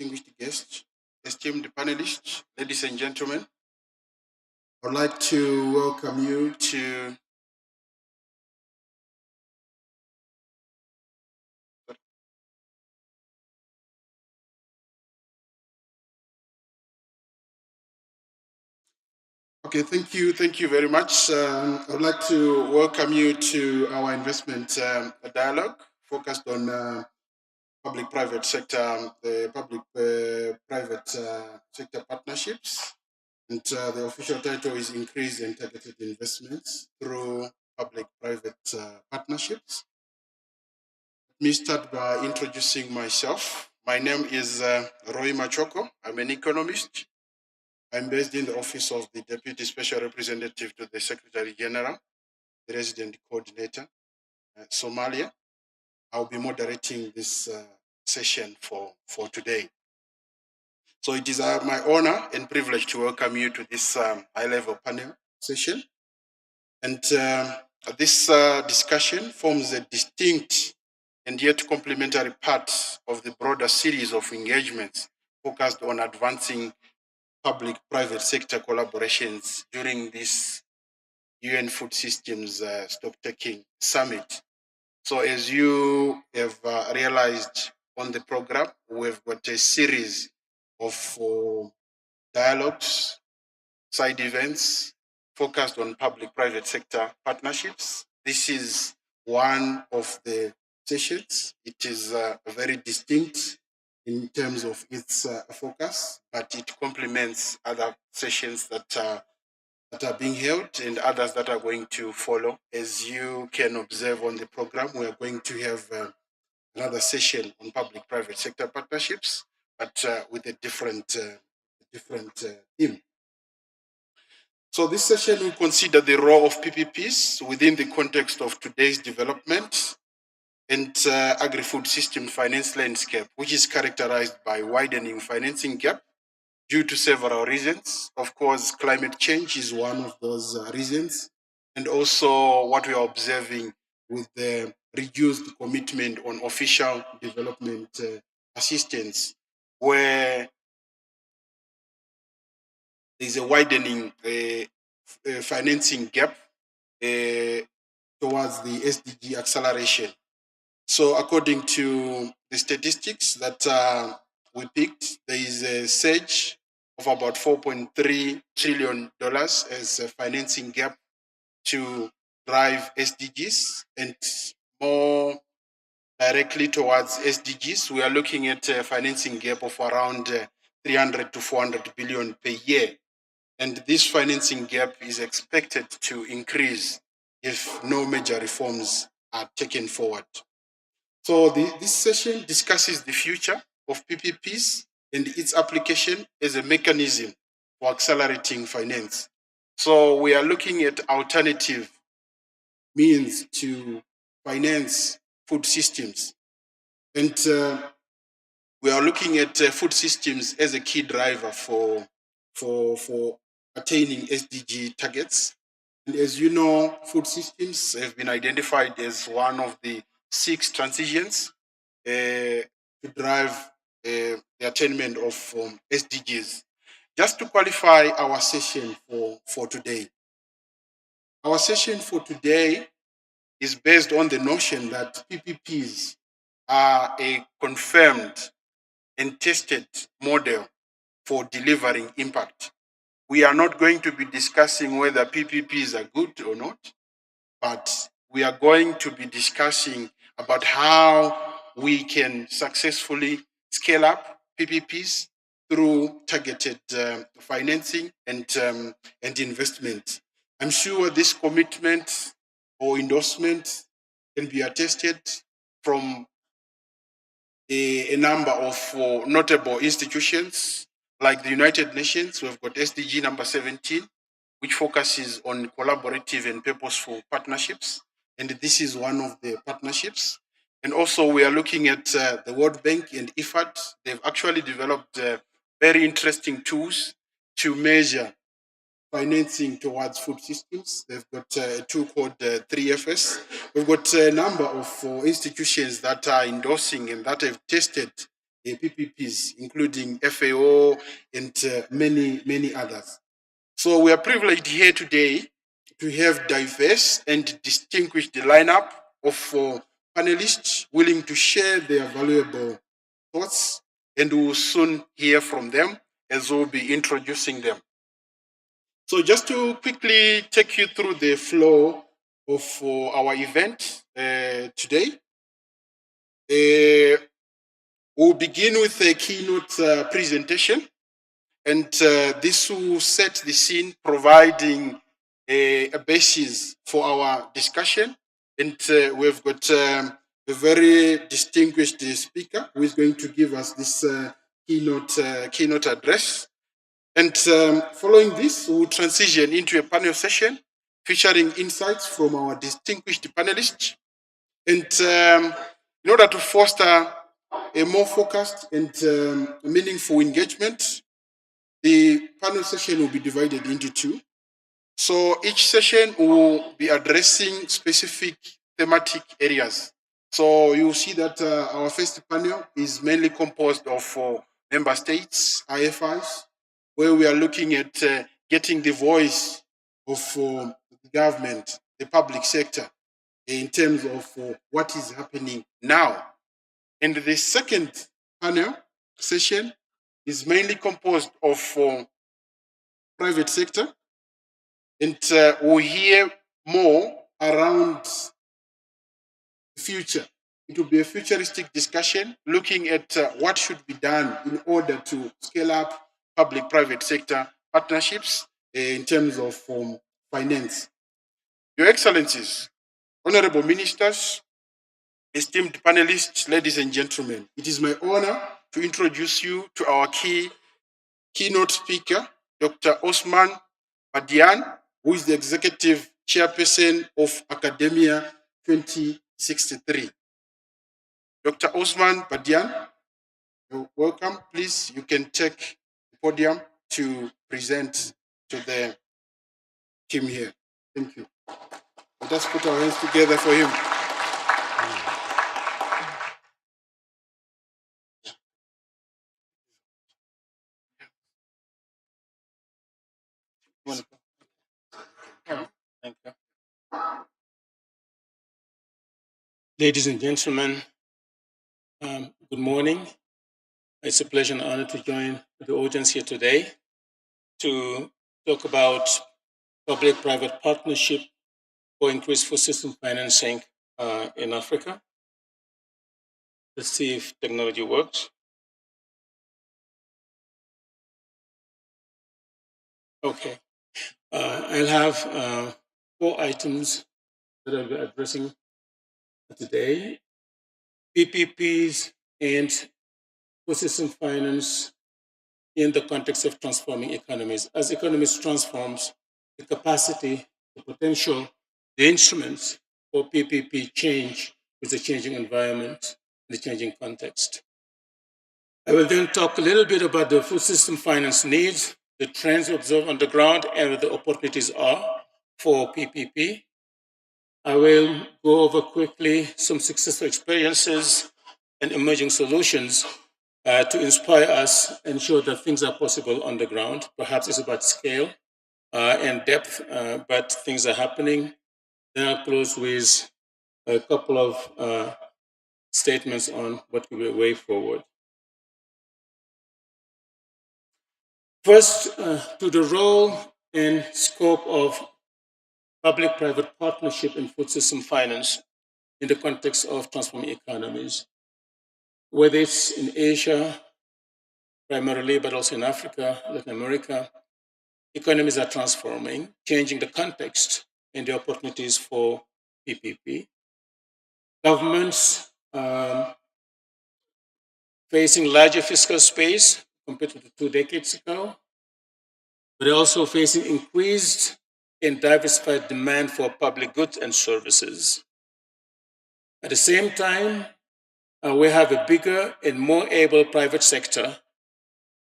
distinguished guests, esteemed panelists, ladies and gentlemen. I'd like to welcome you to Okay, thank you very much. I'd like to welcome you to our investment dialogue focused on public-private sector, the public-private sector partnerships, and the official title is Increased and Targeted Investments through Public-Private Partnerships. Let me start by introducing myself. My name is Roy Machoko. I'm an economist. I'm based in the office of the Deputy Special Representative to the Secretary General, the Resident Coordinator, Somalia. I'll be moderating this session for today. So it is my honor and privilege to welcome you to this high-level panel session. And this discussion forms a distinct and yet complementary part of the broader series of engagements focused on advancing public-private sector collaborations during this UN Food Systems Stocktaking Summit. So as you have realized on the program, we've got a series of dialogues, side events focused on public-private sector partnerships. This is one of the sessions. It is very distinct in terms of its focus, but it complements other sessions that are being held and others that are going to follow. As you can observe on the program, we are going to have another session on public-private sector partnerships, but with a different theme. So this session will consider the role of PPPs within the context of today's development and agri-food system finance landscape, which is characterized by widening financing gap due to several reasons. Of course, climate change is one of those reasons, and also what we are observing with the reduced commitment on official development assistance, where there's a widening financing gap towards the SDG acceleration. So according to the statistics that we picked, there is a surge of about $4.3 trillion as a financing gap to drive SDGs, and more directly towards SDGs, we are looking at a financing gap of around 300 to 400 billion per year. And this financing gap is expected to increase if no major reforms are taken forward. So this session discusses the future of PPPs and its application as a mechanism for accelerating finance. So we are looking at alternative means to finance food systems. And we are looking at food systems as a key driver for attaining SDG targets. And as you know, food systems have been identified as one of the 6 transitions to drive the attainment of SDGs. Just to qualify our session for today, our session for today is based on the notion that PPPs are a confirmed and tested model for delivering impact. We are not going to be discussing whether PPPs are good or not, but we are going to be discussing about how we can successfully scale up PPPs through targeted financing and investment. I'm sure this commitment or endorsement can be attested from a number of notable institutions like the United Nations. We've got SDG number 17, which focuses on collaborative and purposeful partnerships. And this is one of the partnerships. And also we are looking at the World Bank and IFAD. They've actually developed very interesting tools to measure financing towards food systems. They've got a tool called 3FS. We've got a number of institutions that are endorsing and that have tested PPPs, including FAO and many others. So we are privileged here today to have diverse and distinguished lineup of panelists willing to share their valuable thoughts, and we will soon hear from them as we'll be introducing them. So just to quickly take you through the flow of our event today, we'll begin with a keynote presentation, and this will set the scene, providing a basis for our discussion. And we've got a very distinguished speaker who is going to give us this keynote address. And following this, we'll transition into a panel session featuring insights from our distinguished panelists. And in order to foster a more focused and meaningful engagement, the panel session will be divided into two. So each session will be addressing specific thematic areas. So you'll see that our first panel is mainly composed of member states, IFIs, where we are looking at getting the voice of the government, the public sector, in terms of what is happening now. And the second panel session is mainly composed of private sector, and we'll hear more around the future. It will be a futuristic discussion looking at what should be done in order to scale up public-private sector partnerships in terms of finance. Your Excellencies, Honorable Ministers, esteemed panelists, ladies and gentlemen, it is my honor to introduce you to our keynote speaker, Dr. Osman Badian, who is the Executive Chairperson of Academia 2063. Dr. Osman Badian, you're welcome. Please, you can take the podium to present to the team here. Thank you. Let us put our hands together for him. Thank you. Ladies and gentlemen, good morning. It's a pleasure and honor to join the audience here today to talk about public-private partnership for increased food system financing in Africa. Let's see if technology works. Okay. I'll have 4 items that I'll be addressing today. PPPs and food system finance in the context of transforming economies. As economies transforms, the capacity, the potential, the instruments for PPP change with the changing environment, the changing context. I will then talk a little bit about the food system finance needs, the trends observed on the ground, and what the opportunities are for PPP. I will go over quickly some successful experiences and emerging solutions to inspire us and show that things are possible on the ground. Perhaps it's about scale and depth, but things are happening. Then I'll close with a couple of statements on what will be a way forward. First, to the role and scope of public-private partnership in food system finance in the context of transforming economies. Whether it's in Asia, primarily, but also in Africa, Latin America, economies are transforming, changing the context and the opportunities for PPP. Governments facing larger fiscal space compared to 2 decades ago, but also facing increased and diversified demand for public goods and services. At the same time, we have a bigger and more able private sector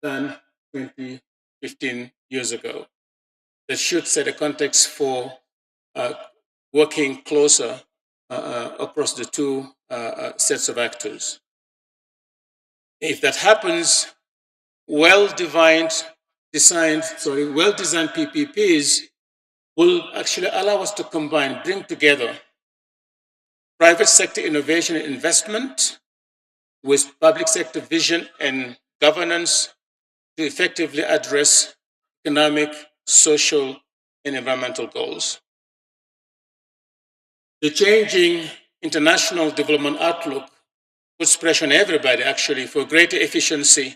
than 20, 15 years ago. That should set a context for working closer across the two sets of actors. If that happens, well-designed PPPs will actually allow us to bring together private sector innovation and investment with public sector vision and governance to effectively address economic, social, and environmental goals. The changing international development outlook puts pressure on everybody, actually, for greater efficiency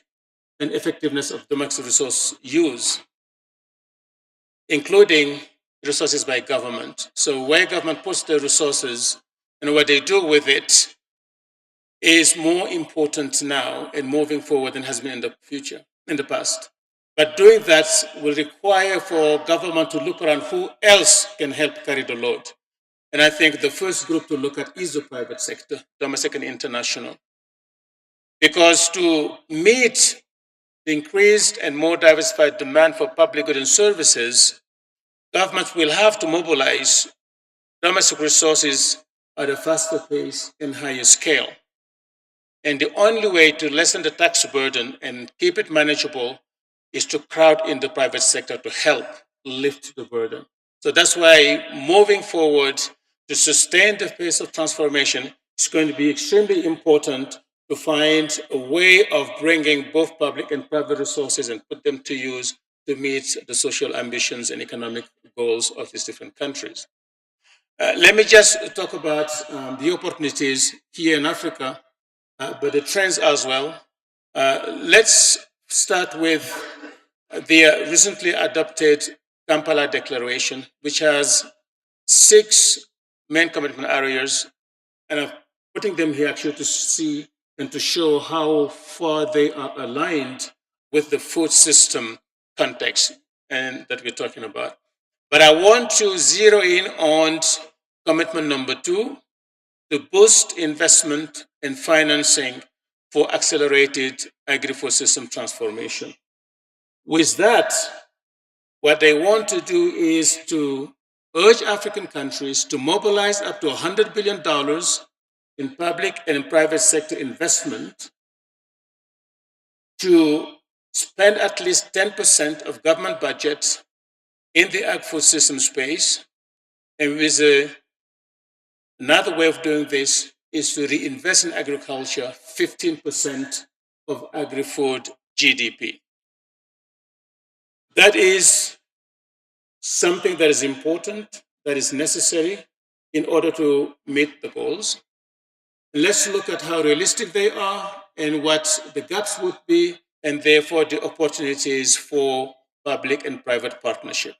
and effectiveness of domestic resource use, including resources by government. So where government puts their resources and what they do with it is more important now and moving forward than has been in the past. But doing that will require for government to look around who else can help carry the load. And I think the first group to look at is the private sector, domestic and international. Because to meet the increased and more diversified demand for public goods and services, governments will have to mobilize domestic resources at a faster pace and higher scale. And the only way to lessen the tax burden and keep it manageable is to crowd in the private sector to help lift the burden. So that's why moving forward to sustain the pace of transformation is going to be extremely important to find a way of bringing both public and private resources and put them to use to meet the social ambitions and economic goals of these different countries. Let me just talk about the opportunities here in Africa, but the trends as well. Let's start with the recently adopted Kampala Declaration, which has 6 main commitment areas, and I'm putting them here actually to see and to show how far they are aligned with the food system context and that we're talking about. But I want to zero in on commitment number 2, to boost investment and financing for accelerated agri-food system transformation. With that, what they want to do is to urge African countries to mobilize up to $100 billion in public and private sector investment to spend at least 10% of government budgets in the agri-food system space. And with another way of doing this is to reinvest in agriculture 15% of agri-food GDP. That is something that is important, that is necessary in order to meet the goals. Let's look at how realistic they are and what the gaps would be, and therefore the opportunities for public and private partnership.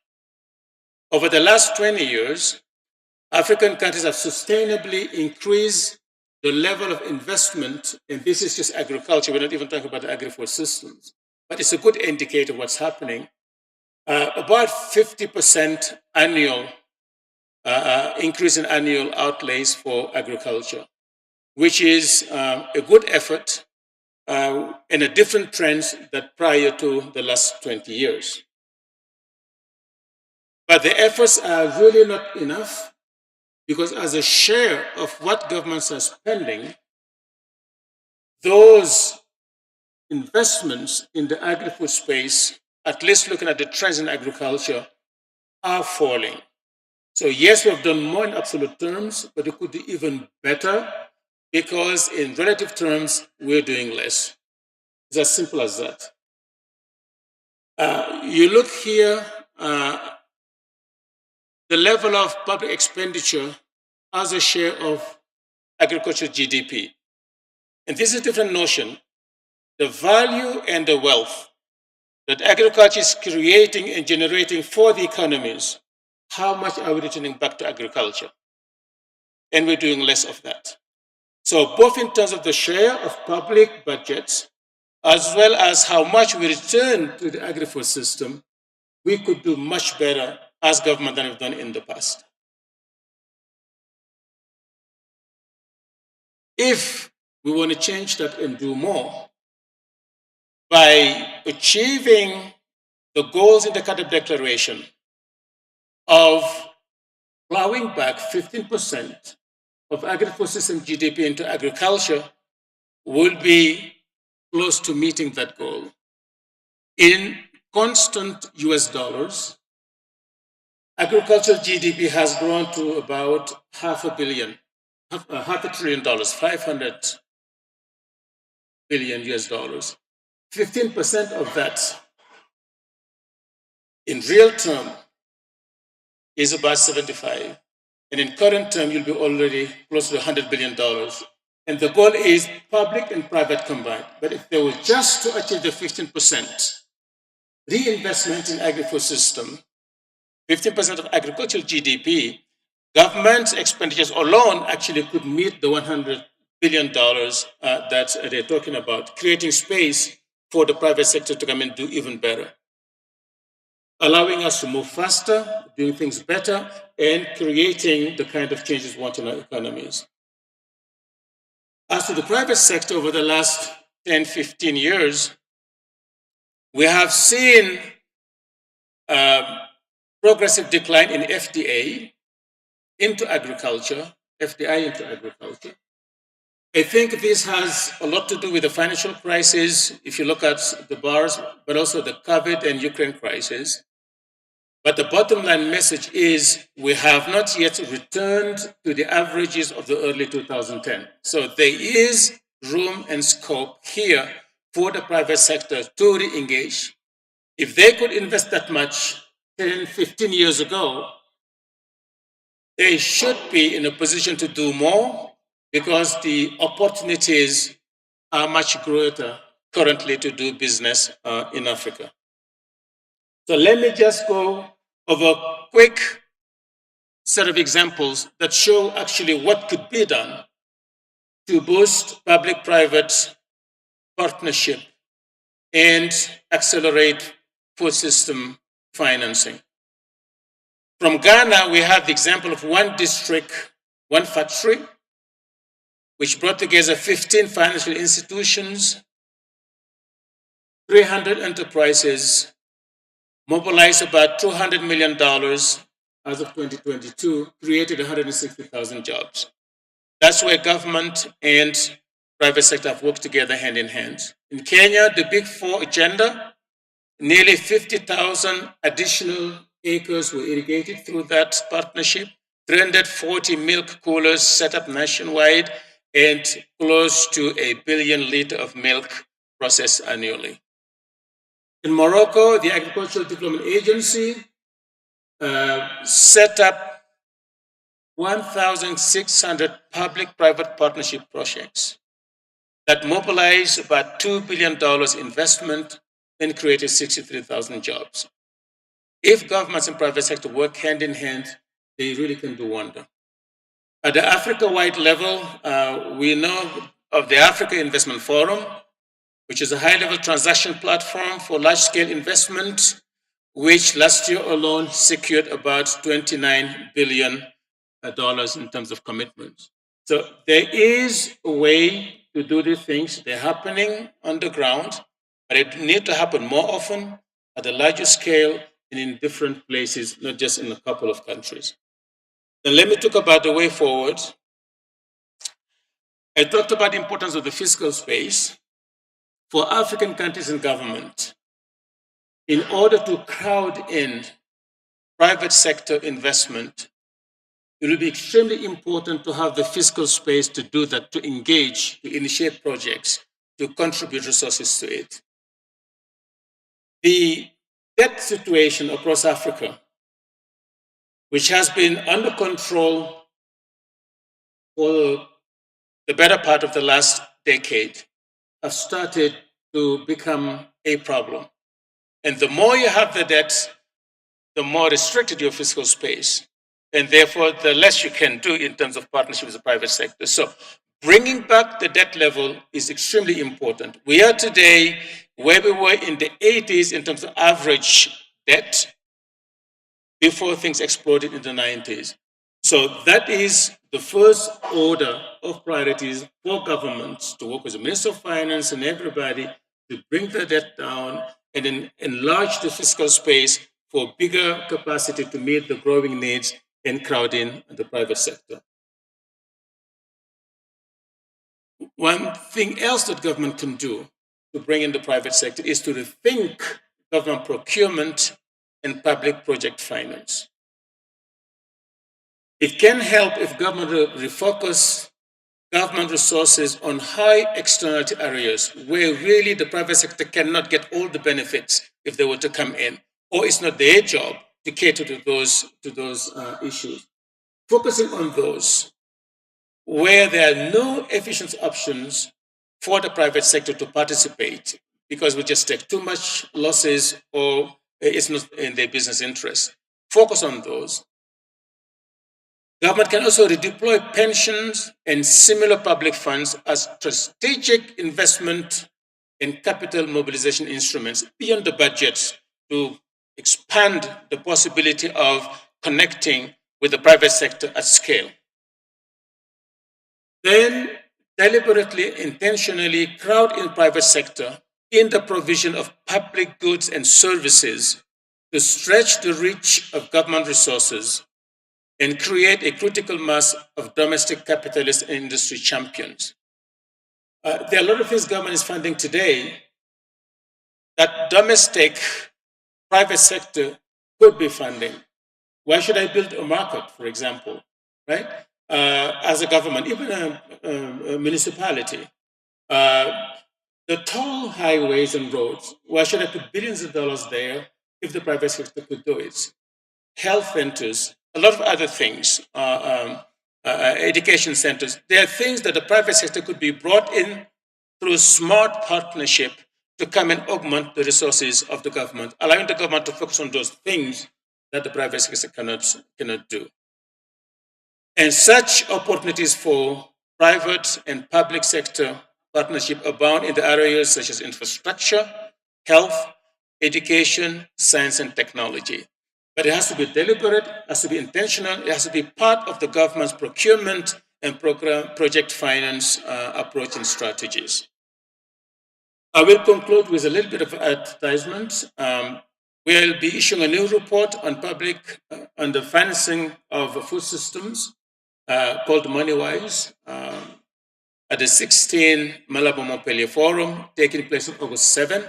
Over the last 20 years, African countries have sustainably increased the level of investment, and this is just agriculture, we're not even talking about the agri-food systems, but it's a good indicator of what's happening. About 50% annual increase in annual outlays for agriculture, which is a good effort and a different trend than prior to the last 20 years. But the efforts are really not enough, because as a share of what governments are spending, those investments in the agri-food space, at least looking at the trends in agriculture, are falling. So yes, we have done more in absolute terms, but it could be even better, because in relative terms, we're doing less. It's as simple as that. You look here, the level of public expenditure as a share of agricultural GDP. And this is a different notion. The value and the wealth that agriculture is creating and generating for the economies, how much are we returning back to agriculture? And we're doing less of that. So both in terms of the share of public budgets, as well as how much we return to the agri-food system, we could do much better as government than we've done in the past. If we want to change that and do more, by achieving the goals in the Carter Declaration of plowing back 15% of agri-food system GDP into agriculture, will be close to meeting that goal. In constant US dollars, agricultural GDP has grown to about half a trillion dollars, 500 billion US dollars. 15% of that in real term is about 75. And in current term, you'll be already close to $100 billion. And the goal is public and private combined. But if they were just to achieve the 15% reinvestment in agri-food system, 15% of agricultural GDP, government expenditures alone actually could meet the $100 billion that they're talking about, creating space for the private sector to come and do even better, allowing us to move faster, doing things better, and creating the kind of changes we want in our economies. As to the private sector, over the last 10, 15 years, we have seen progressive decline in FDI into agriculture. I think this has a lot to do with the financial crisis, if you look at the bars, but also the COVID and Ukraine crisis. But the bottom line message is we have not yet returned to the averages of the early 2010. So there is room and scope here for the private sector to re-engage. If they could invest that much 10, 15 years ago, they should be in a position to do more because the opportunities are much greater currently to do business in Africa. So let me just go over a quick set of examples that show actually what could be done to boost public-private partnership and accelerate food system financing. From Ghana, we have the example of one district, one factory, which brought together 15 financial institutions, 300 enterprises, mobilized about $200 million as of 2022, created 160,000 jobs. That's where government and private sector have worked together hand in hand. In Kenya, the Big Four agenda, nearly 50,000 additional acres were irrigated through that partnership, 340 milk coolers set up nationwide, and close to 1 billion liters of milk processed annually. In Morocco, the Agricultural Development Agency set up 1,600 public-private partnership projects that mobilized about $2 billion investment and created 63,000 jobs. If governments and private sector work hand in hand, they really can do wonder. At the Africa-wide level, we know of the Africa Investment Forum, which is a high-level transaction platform for large-scale investment, which last year alone secured about $29 billion in terms of commitments. So there is a way to do these things. They're happening on the ground, but it needs to happen more often at a larger scale and in different places, not just in a couple of countries. Then let me talk about the way forward. I talked about the importance of the fiscal space for African countries and government in order to crowd in private sector investment. It will be extremely important to have the fiscal space to do that, to engage, to initiate projects, to contribute resources to it. The debt situation across Africa, which has been under control for the better part of the last decade, have started to become a problem. And the more you have the debt, the more restricted your fiscal space. And therefore, the less you can do in terms of partnership with the private sector. So bringing back the debt level is extremely important. We are today where we were in the 80s in terms of average debt before things exploded in the 90s. So that is the first order of priorities for governments to work with the Minister of Finance and everybody to bring the debt down and then enlarge the fiscal space for bigger capacity to meet the growing needs and crowd in the private sector. One thing else that government can do to bring in the private sector is to rethink government procurement and public project finance. It can help if government refocus government resources on high externality areas where really the private sector cannot get all the benefits if they were to come in, or it's not their job to cater to those issues. Focusing on those where there are no efficient options for the private sector to participate because we just take too much losses or it's not in their business interest. Focus on those. Government can also redeploy pensions and similar public funds as strategic investment and capital mobilization instruments beyond the budget to expand the possibility of connecting with the private sector at scale. Then deliberately, intentionally crowd in private sector in the provision of public goods and services to stretch the reach of government resources and create a critical mass of domestic capitalist and industry champions. There are a lot of things government is funding today that domestic private sector could be funding. Why should I build a market, for example, right? As a government, even a municipality, the toll highways and roads, why should I put billions of dollars there if the private sector could do it? Health centers, a lot of other things, education centers. There are things that the private sector could be brought in through smart partnership to come and augment the resources of the government, allowing the government to focus on those things that the private sector cannot do. And such opportunities for private and public sector partnership abound in the areas such as infrastructure, health, education, science, and technology. But it has to be deliberate, it has to be intentional, it has to be part of the government's procurement and project finance approach and strategies. I will conclude with a little bit of advertisement. We'll be issuing a new report on on the financing of food systems called MoneyWise at the 16th Malabo Montpellier Forum taking place on August 7.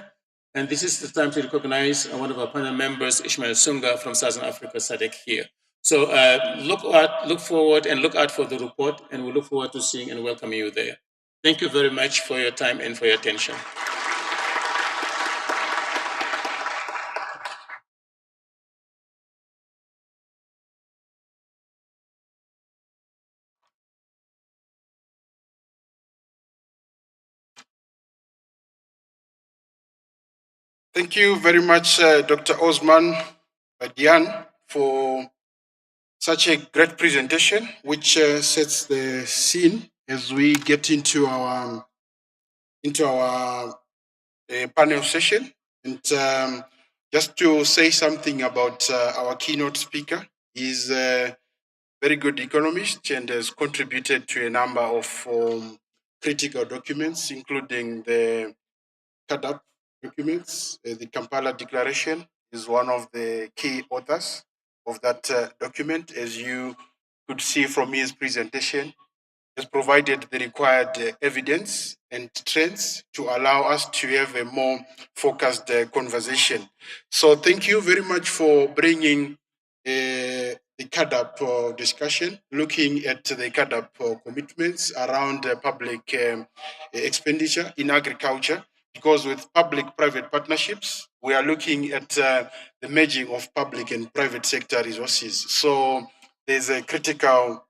And this is the time to recognize one of our panel members, Ishmael Sunga from Southern Africa, SADC here. So look forward and look out for the report, and we look forward to seeing and welcoming you there. Thank you very much for your time and for your attention. Thank you very much, Dr. Osman Badian, for such a great presentation, which sets the scene as we get into our panel session. And just to say something about our keynote speaker, he's a very good economist and has contributed to a number of critical documents, including the CADAP documents. The Kampala Declaration is one of the key authors of that document. As you could see from his presentation, has provided the required evidence and trends to allow us to have a more focused conversation. So thank you very much for bringing the CADAP discussion, looking at the CADAP commitments around public expenditure in agriculture, because with public-private partnerships, we are looking at the merging of public and private sector resources. So there's a critical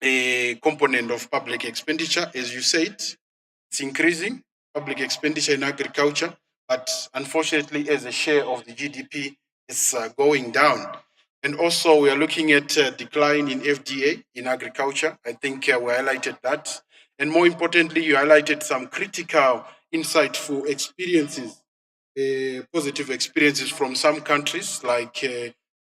component of public expenditure. As you said, it's increasing, public expenditure in agriculture, but unfortunately, as a share of the GDP, it's going down. And also, we are looking at a decline in FDA in agriculture. I think we highlighted that. And more importantly, you highlighted some critical, insightful experiences, positive experiences from some countries like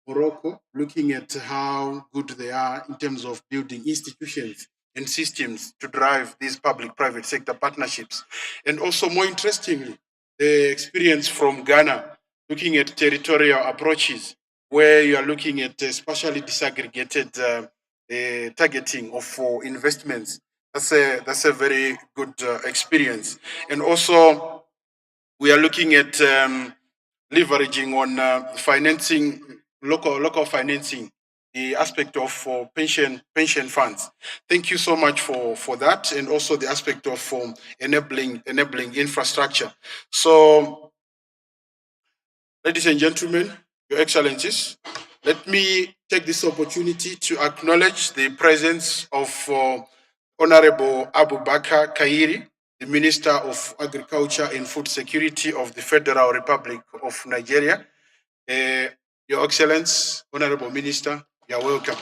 Morocco, looking at how good they are in terms of building institutions and systems to drive these public-private sector partnerships. And also, more interestingly, the experience from Ghana, looking at territorial approaches, where you are looking at spatially disaggregated targeting of investments. That's a very good experience. And also, we are looking at leveraging on financing, local financing, the aspect of pension funds. Thank you so much for that, and also the aspect of enabling infrastructure. So, ladies and gentlemen, Your Excellencies, let me take this opportunity to acknowledge the presence of Honorable Abu Bakar Kairi, the Minister of Agriculture and Food Security of the Federal Republic of Nigeria. Your Excellence, Honorable Minister, you are welcome.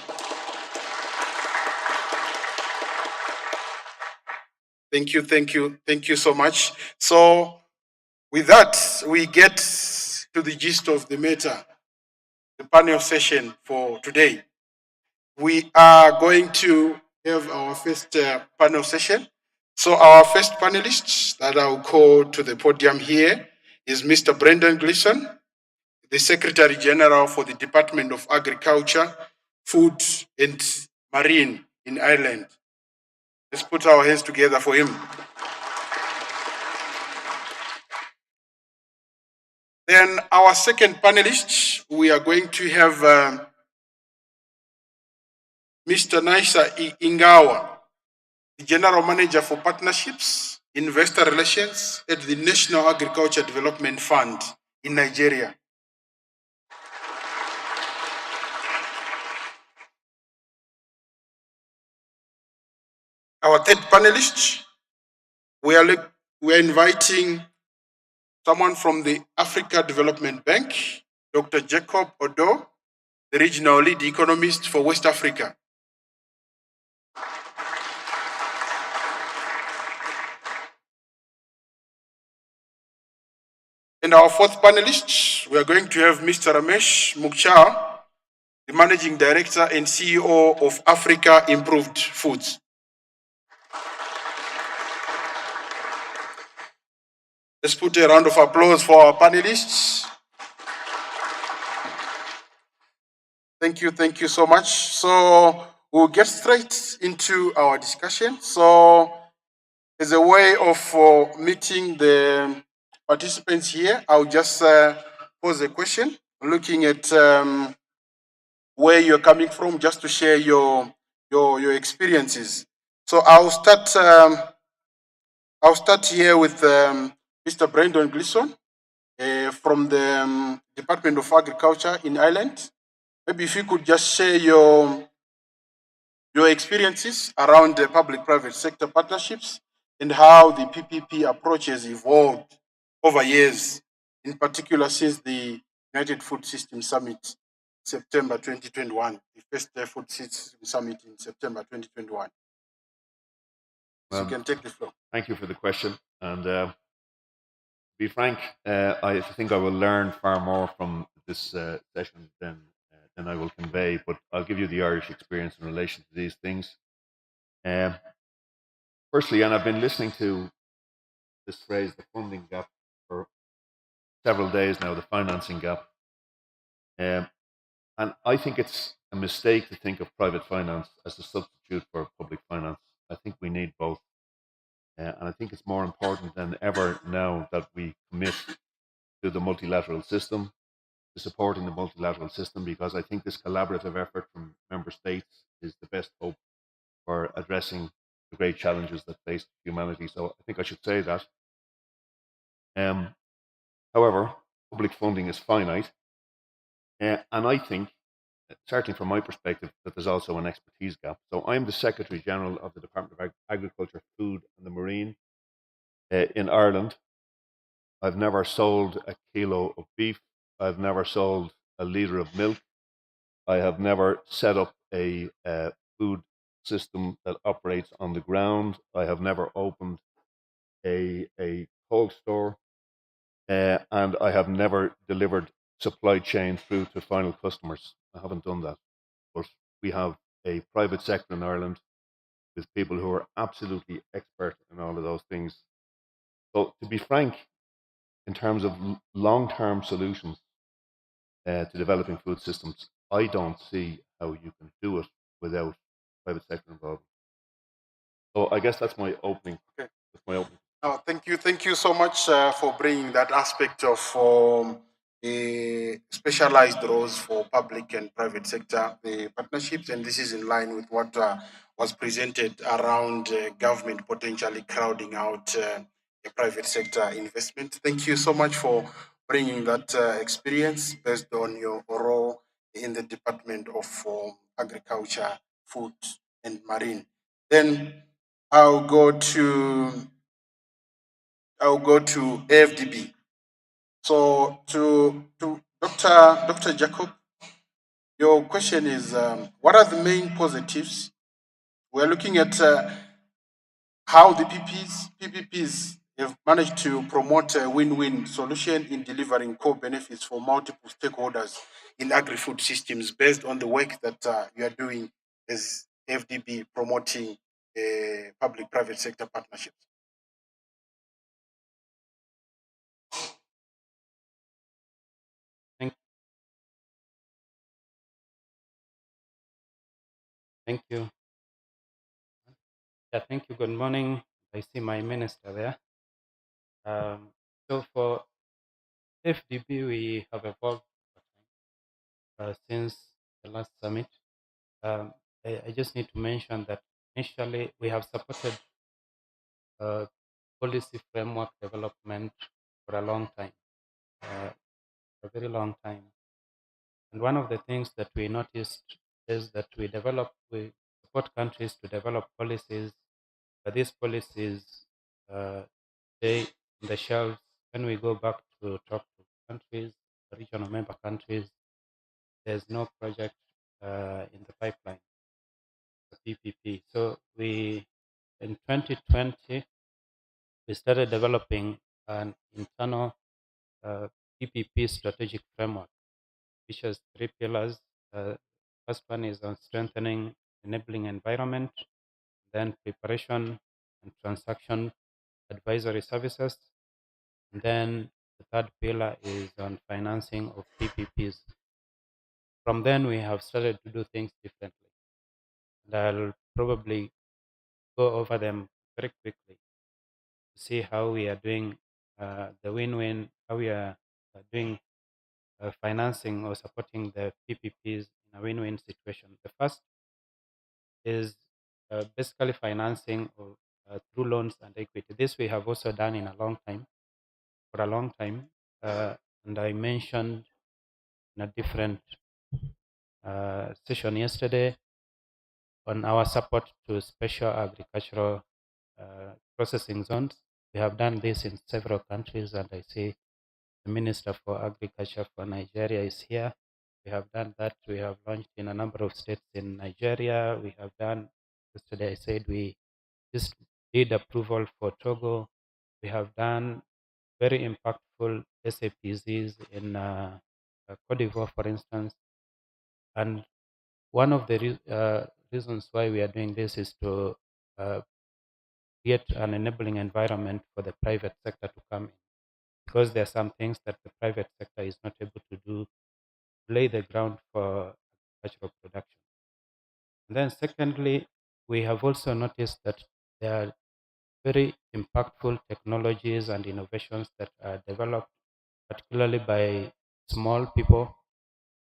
Thank you so much. So, with that, we get to the gist of the matter, the panel session for today. We are going to have our first panel session. So our first panelist that I'll call to the podium here is Mr. Brendan Gleeson, the Secretary General for the Department of Agriculture, Food and Marine in Ireland. Let's put our hands together for him. Then our second panelist, we are going to have Mr. Naisa Ingawa, the General Manager for Partnerships, Investor Relations at the National Agriculture Development Fund in Nigeria. Our third panelist, we are inviting someone from the Africa Development Bank, Dr. Jacob Odo, the Regional Lead Economist for West Africa. And our fourth panelist, we are going to have Mr. Ramesh Mukhar, the Managing Director and CEO of Africa Improved Foods. Let's put a round of applause for our panelists. Thank you so much. So we'll get straight into our discussion. So as a way of meeting the participants here, I'll just pose a question, looking at where you're coming from, just to share your experiences. So I'll start here with Mr. Brendan Gleeson from the Department of Agriculture in Ireland. Maybe if you could just share your experiences around the public-private sector partnerships and how the PPP approach has evolved over years, in particular since the United Food System Summit, September 2021, the first Food System Summit in September 2021. So you can take the floor. Thank you for the question. And to be frank, I think I will learn far more from this session than I will convey, but I'll give you the Irish experience in relation to these things. Firstly, and I've been listening to this phrase, the funding gap, for several days now, the financing gap. And I think it's a mistake to think of private finance as a substitute for public finance. I think we need both. And I think it's more important than ever now that we commit to the multilateral system, to supporting the multilateral system, because I think this collaborative effort from member states is the best hope for addressing the great challenges that face humanity. So I think I should say that. However, public funding is finite. And I think, certainly from my perspective, that there's also an expertise gap. So I'm the Secretary General of the Department of Agriculture, Food and the Marine in Ireland. I've never sold a kilo of beef. I've never sold a litre of milk. I have never set up a food system that operates on the ground. I have never opened a cold store. And I have never delivered supply chain through to final customers. I haven't done that. But we have a private sector in Ireland with people who are absolutely expert in all of those things. So to be frank, in terms of long-term solutions to developing food systems, I don't see how you can do it without private sector involvement. So I guess that's my opening. Okay. That's my opening. Oh, thank you so much for bringing that aspect of specialized roles for public and private sector partnerships, and this is in line with what was presented around government potentially crowding out a private sector investment. Thank you so much for bringing that experience based on your role in the Department of Agriculture, Food, and Marine. Then I'll go to I'll go to AFDB. So to Dr. Jacob, your question is what are the main positives? We're looking at how the PPPs have managed to promote a win-win solution in delivering core benefits for multiple stakeholders in agri-food systems based on the work that you are doing as FDB promoting public-private sector partnerships. Thank, thank you. Yeah, thank you. Good morning. I see my minister there. So for FDB, we have evolved since the last summit. I just need to mention that initially we have supported uh, policy framework development for a long time, a very long time. And one of the things that we noticed is that we support countries to develop policies, but these policies uh, stay on the shelves when we go back to talk to countries, regional member countries. There's no project in the pipeline, the PPP. So in 2020, we started developing an internal PPP strategic framework, which has three pillars. First one is on strengthening enabling environment, then preparation and transaction advisory services, and then the third pillar is on financing of PPPs. From then, we have started to do things differently. And I'll probably go over them very quickly to see how we are doing the win-win, how we are doing financing or supporting the PPPs in a win-win situation. The first is basically financing or, through loans and equity. This we have also done for a long time. And I mentioned in a different session yesterday on our support to special agricultural processing zones. We have done this in several countries, and I see the Minister for Agriculture for Nigeria is here. We have done that. We have launched in a number of states in Nigeria. We have done, yesterday I said we just did approval for Togo. We have done very impactful SAPZs in Cote d'Ivoire, for instance. And one of the reasons why we are doing this is to uh, create an enabling environment for the private sector to come in, because there are some things that the private sector is not able to do, lay the ground for agricultural production. And then secondly, we have also noticed that there are very impactful technologies and innovations that are developed, particularly by small people.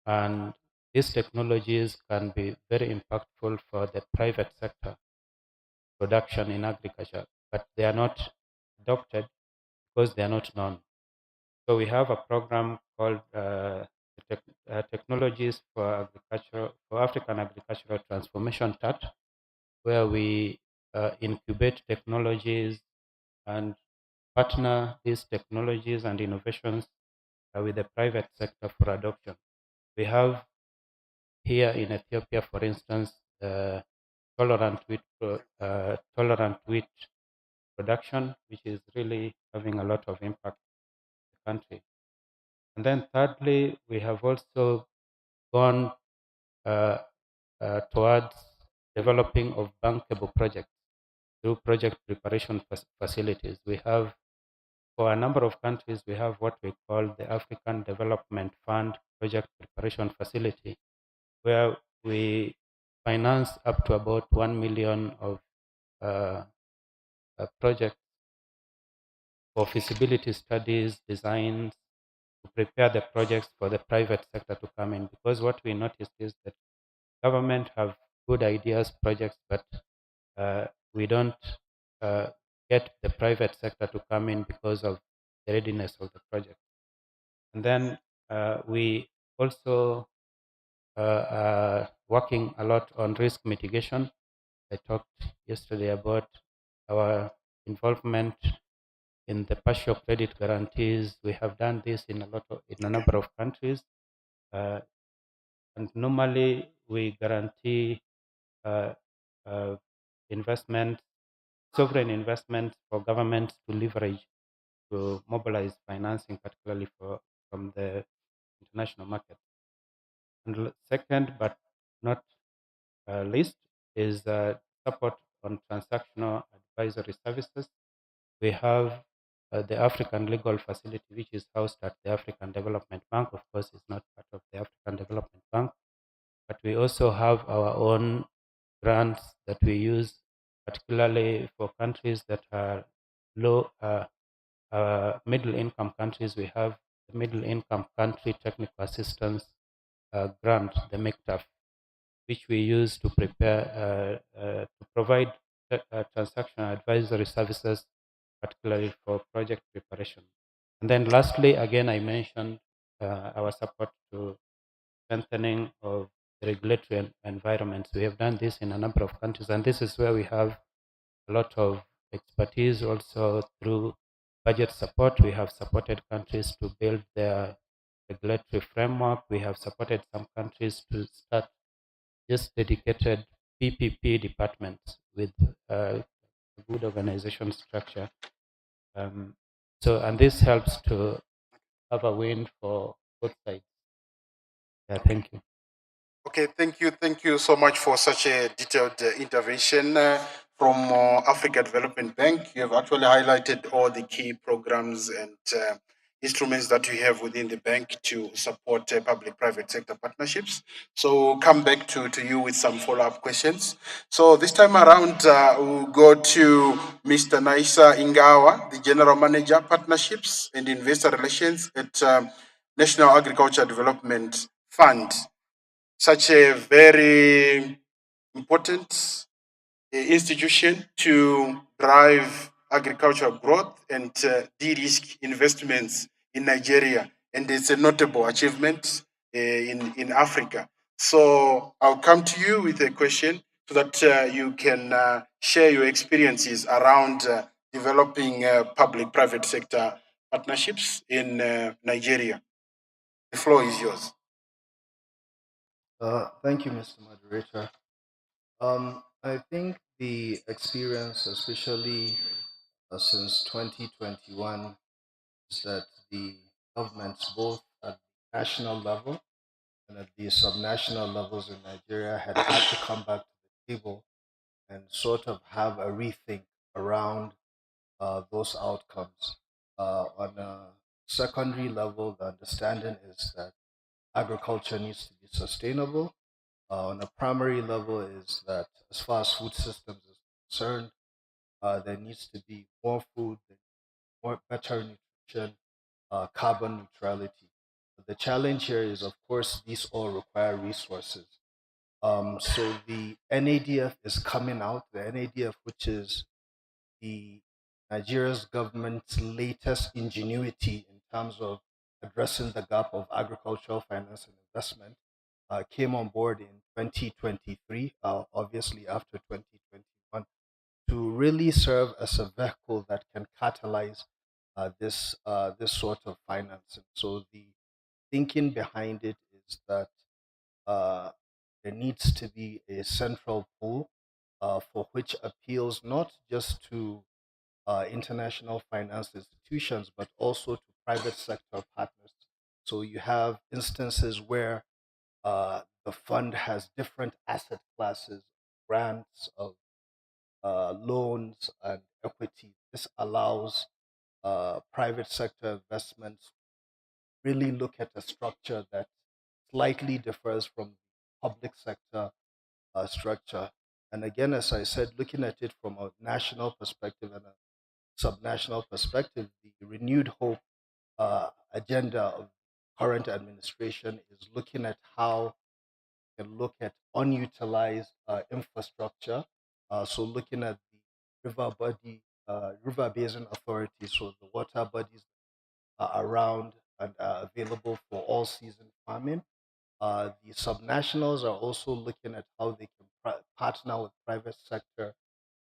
And these technologies can be very impactful for the private sector production in agriculture, but they are not adopted because they are not known. So we have a program called Technologies for Agriculture for African Agricultural Transformation (TAT), where we incubate technologies and partner these technologies and innovations with the private sector for adoption. We have here in Ethiopia, for instance, tolerant wheat production, which is really having a lot of impact in the country. And then thirdly, we have also gone uh, towards developing of bankable projects through project preparation facilities. We have, for a number of countries, we have what we call the African Development Fund Project Preparation Facility, where we finance up to about 1 million of projects for feasibility studies, designs, to prepare the projects for the private sector to come in. Because what we noticed is that government have good ideas, projects, but we don't uh, get the private sector to come in because of the readiness of the project. And then we also are working a lot on risk mitigation. I talked yesterday about our involvement in the partial credit guarantees. We have done this in a number of countries, and normally we guarantee uh, uh, investment, sovereign investment for governments to leverage to mobilize financing, particularly from the international market. And second, but not least, is support on transactional advisory services. We have the African Legal Facility, which is housed at the African Development Bank. Of course, it's not part of the African Development Bank, but we also have our own grants that we use, particularly for countries that are low, middle income countries. We have the Middle Income Country Technical Assistance Grant, the MECTAF, which we use to prepare to provide transaction advisory services, particularly for project preparation. And then lastly, again, I mentioned our support to strengthening of the regulatory environments. We have done this in a number of countries, and this is where we have a lot of expertise. Also through budget support, we have supported countries to build their regulatory framework. We have supported some countries to start just dedicated PPP departments with a good organization structure. And this helps to have a win for both sides. Yeah, thank you. Okay, thank you so much for such a detailed intervention from Africa Development Bank. You have actually highlighted all the key programs and instruments that we have within the bank to support public-private sector partnerships. So, come back to you with some follow-up questions. So, this time around, we'll go to Mr. Naisa Ingawa, the General Manager, Partnerships and Investor Relations at National Agriculture Development Fund, such a very important institution to drive agricultural growth and de-risk investments in Nigeria. And it's a notable achievement in Africa. So I'll come to you with a question so that you can share your experiences around developing public-private sector partnerships in Nigeria. The floor is yours. Thank you, Mr. Moderator. I think the experience, especially since 2021, is that the governments, both at the national level and at the subnational levels in Nigeria, had to come back to the table and sort of have a rethink around those outcomes. On a secondary level, the understanding is that agriculture needs to be sustainable. On a primary level, is that as far as food systems is concerned, there needs to be more food, more better nutrition, carbon neutrality. The challenge here is, of course, these all require resources. So the NADF is coming out, the NADF, which is the Nigeria's government's latest ingenuity in terms of addressing the gap of agricultural finance and investment, came on board in 2023, obviously after 2021, to really serve as a vehicle that can catalyze this sort of financing. So the thinking behind it is that uh, there needs to be a central pool for which appeals not just to international finance institutions, but also to private sector partners. So you have instances where the fund has different asset classes, grants of loans and equity. This allows private sector investments really look at a structure that slightly differs from public sector structure. And again, as I said, looking at it from a national perspective and a subnational perspective, the renewed hope agenda of current administration is looking at how we can look at unutilized infrastructure. So looking at the river basin authority, so the water bodies around and available for all season farming. The subnationals are also looking at how they can partner with private sector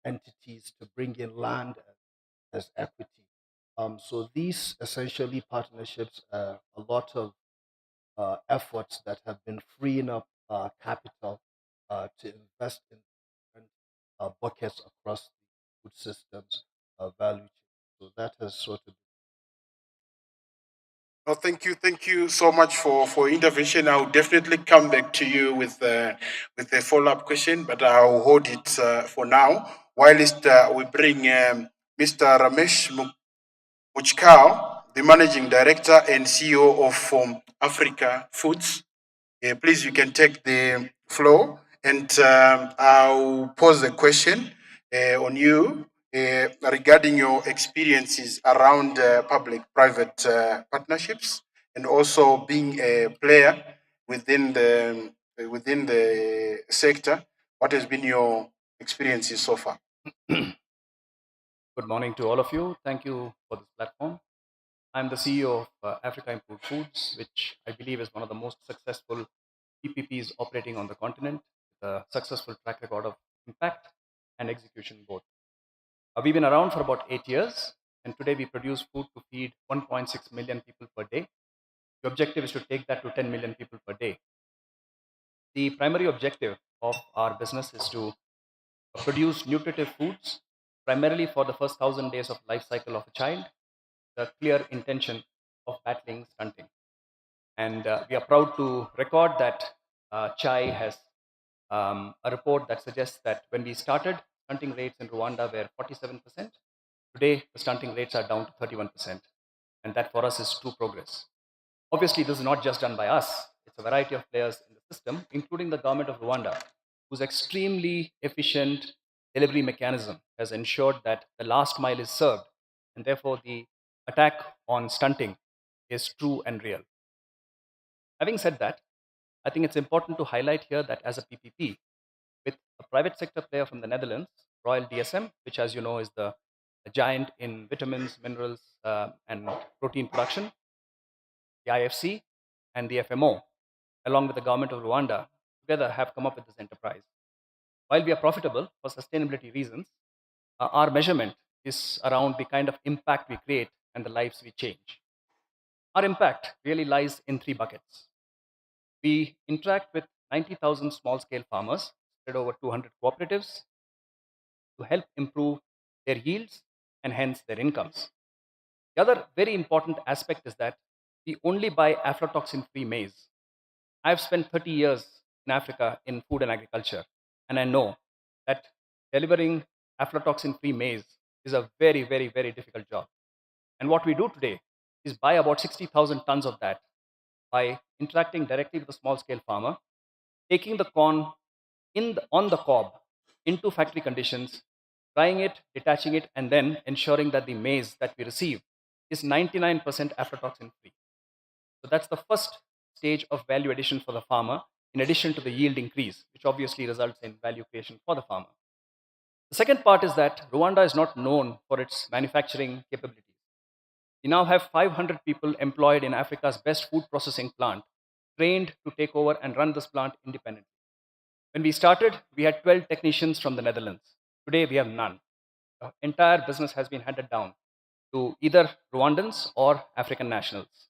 entities to bring in land as equity. So these essentially partnerships are a lot of efforts that have been freeing up capital to invest in different buckets across the food systems value chain. So that has sort of. No, thank you so much for intervention. I'll definitely come back to you with a follow up question, but I'll hold it for now. Whilst we bring Mr. Ramesh Muchkao, the managing director and CEO of Africa Foods. Please, you can take the floor, and I'll pose a question on you regarding your experiences around public-private partnerships, and also being a player within the sector. What has been your experiences so far? Good morning to all of you. Thank you for this platform. I'm the CEO of Africa Improved Foods, which I believe is one of the most successful PPPs operating on the continent, with a successful track record of impact and execution both. We've been around for about 8 years, and today we produce food to feed 1.6 million people per day. The objective is to take that to 10 million people per day. The primary objective of our business is to produce nutritive foods, primarily for the first 1,000 days of life cycle of a child, the clear intention of battling stunting. And we are proud to record that CHAI has a report that suggests that when we started, stunting rates in Rwanda were 47%. Today, the stunting rates are down to 31%. And that for us is true progress. Obviously, this is not just done by us. It's a variety of players in the system, including the government of Rwanda, whose extremely efficient delivery mechanism has ensured that the last mile is served. And therefore, the attack on stunting is true and real. Having said that, I think it's important to highlight here that as a PPP, with a private sector player from the Netherlands, Royal DSM, which, as you know, is the giant in vitamins, minerals, and protein production, the IFC and the FMO, along with the government of Rwanda, together have come up with this enterprise. While we are profitable for sustainability reasons, our measurement is around the kind of impact we create and the lives we change. Our impact really lies in 3 buckets. We interact with 90,000 small scale farmers spread over 200 cooperatives to help improve their yields and hence their incomes. The other very important aspect is that we only buy aflatoxin free maize. I've spent 30 years in Africa in food and agriculture, and I know that delivering aflatoxin free maize is a very, very, very difficult job. And what we do today is buy about 60,000 tons of that by interacting directly with a small scale farmer, taking the corn on the cob into factory conditions, drying it, detaching it, and then ensuring that the maize that we receive is 99% aflatoxin free. So that's the first stage of value addition for the farmer, in addition to the yield increase, which obviously results in value creation for the farmer. The second part is that Rwanda is not known for its manufacturing capabilities. We now have 500 people employed in Africa's best food processing plant, trained to take over and run this plant independently. When we started, we had 12 technicians from the Netherlands. Today, we have none. The entire business has been handed down to either Rwandans or African nationals.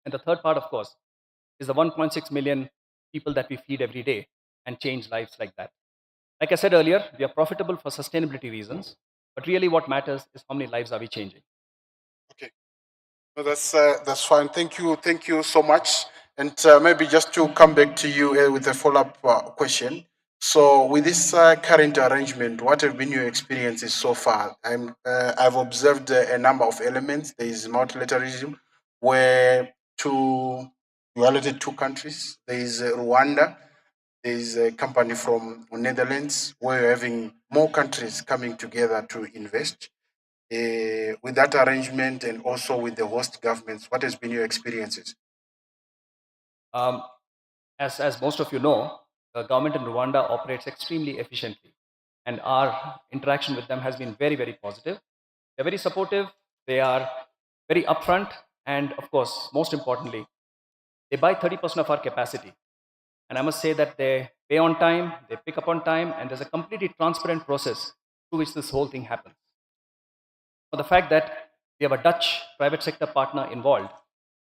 And the third part, of course, is the 1.6 million people that we feed every day and change lives like that. Like I said earlier, we are profitable for sustainability reasons, but really what matters is how many lives are we changing. Okay. No, that's fine. Thank you so much. And maybe just to come back to you with a follow-up question. So, with this current arrangement, what have been your experiences so far? I've observed a number of elements. There is multilateralism, where you allocated 2 countries. There is Rwanda. There is a company from Netherlands, where you're having more countries coming together to invest. with that arrangement and also with the host governments? What has been your experiences? As most of you know, the government in Rwanda operates extremely efficiently, and our interaction with them has been very, very positive. They're very supportive, they are very upfront, and of course, most importantly, they buy 30% of our capacity. And I must say that they pay on time, they pick up on time, and there's a completely transparent process through which this whole thing happens. For the fact that we have a Dutch private sector partner involved,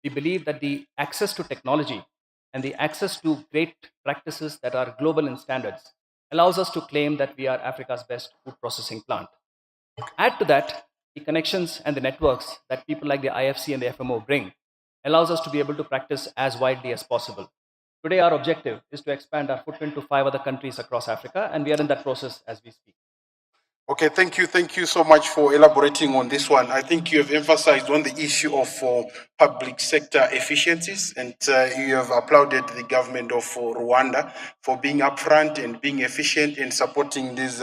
we believe that the access to technology and the access to great practices that are global in standards allows us to claim that we are Africa's best food processing plant. Add to that the connections and the networks that people like the IFC and the FMO bring allows us to be able to practice as widely as possible. Today, our objective is to expand our footprint to 5 other countries across Africa, and we are in that process as we speak. Okay, thank you. Thank you so much for elaborating on this one. I think you have emphasized on the issue of public sector efficiencies, and you have applauded the government of Rwanda for being upfront and being efficient in supporting these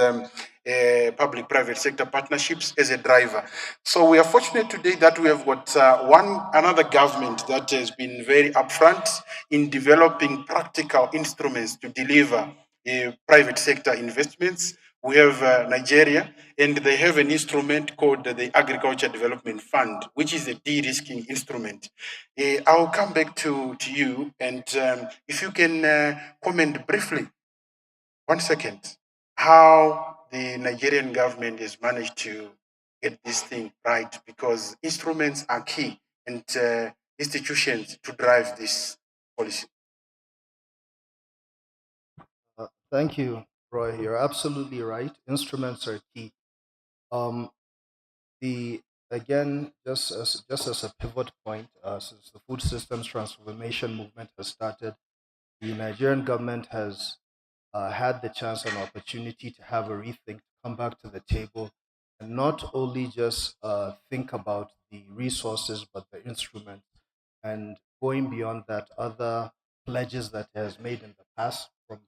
public-private sector partnerships as a driver. So we are fortunate today that we have got another government that has been very upfront in developing practical instruments to deliver private sector investments. We have Nigeria, and they have an instrument called the Agriculture Development Fund, which is a de-risking instrument. I'll come back to you, and if you can comment briefly, 1 second, how the Nigerian government has managed to get this thing right, because instruments are key and institutions to drive this policy. Thank you, Roy. You're absolutely right. Instruments are key. Um, the again, just as a pivot point, since the food systems transformation movement has started, the Nigerian government has had the chance and opportunity to have a rethink, come back to the table, and not only just think about the resources but the instruments, and going beyond that, other pledges that it has made in the past, from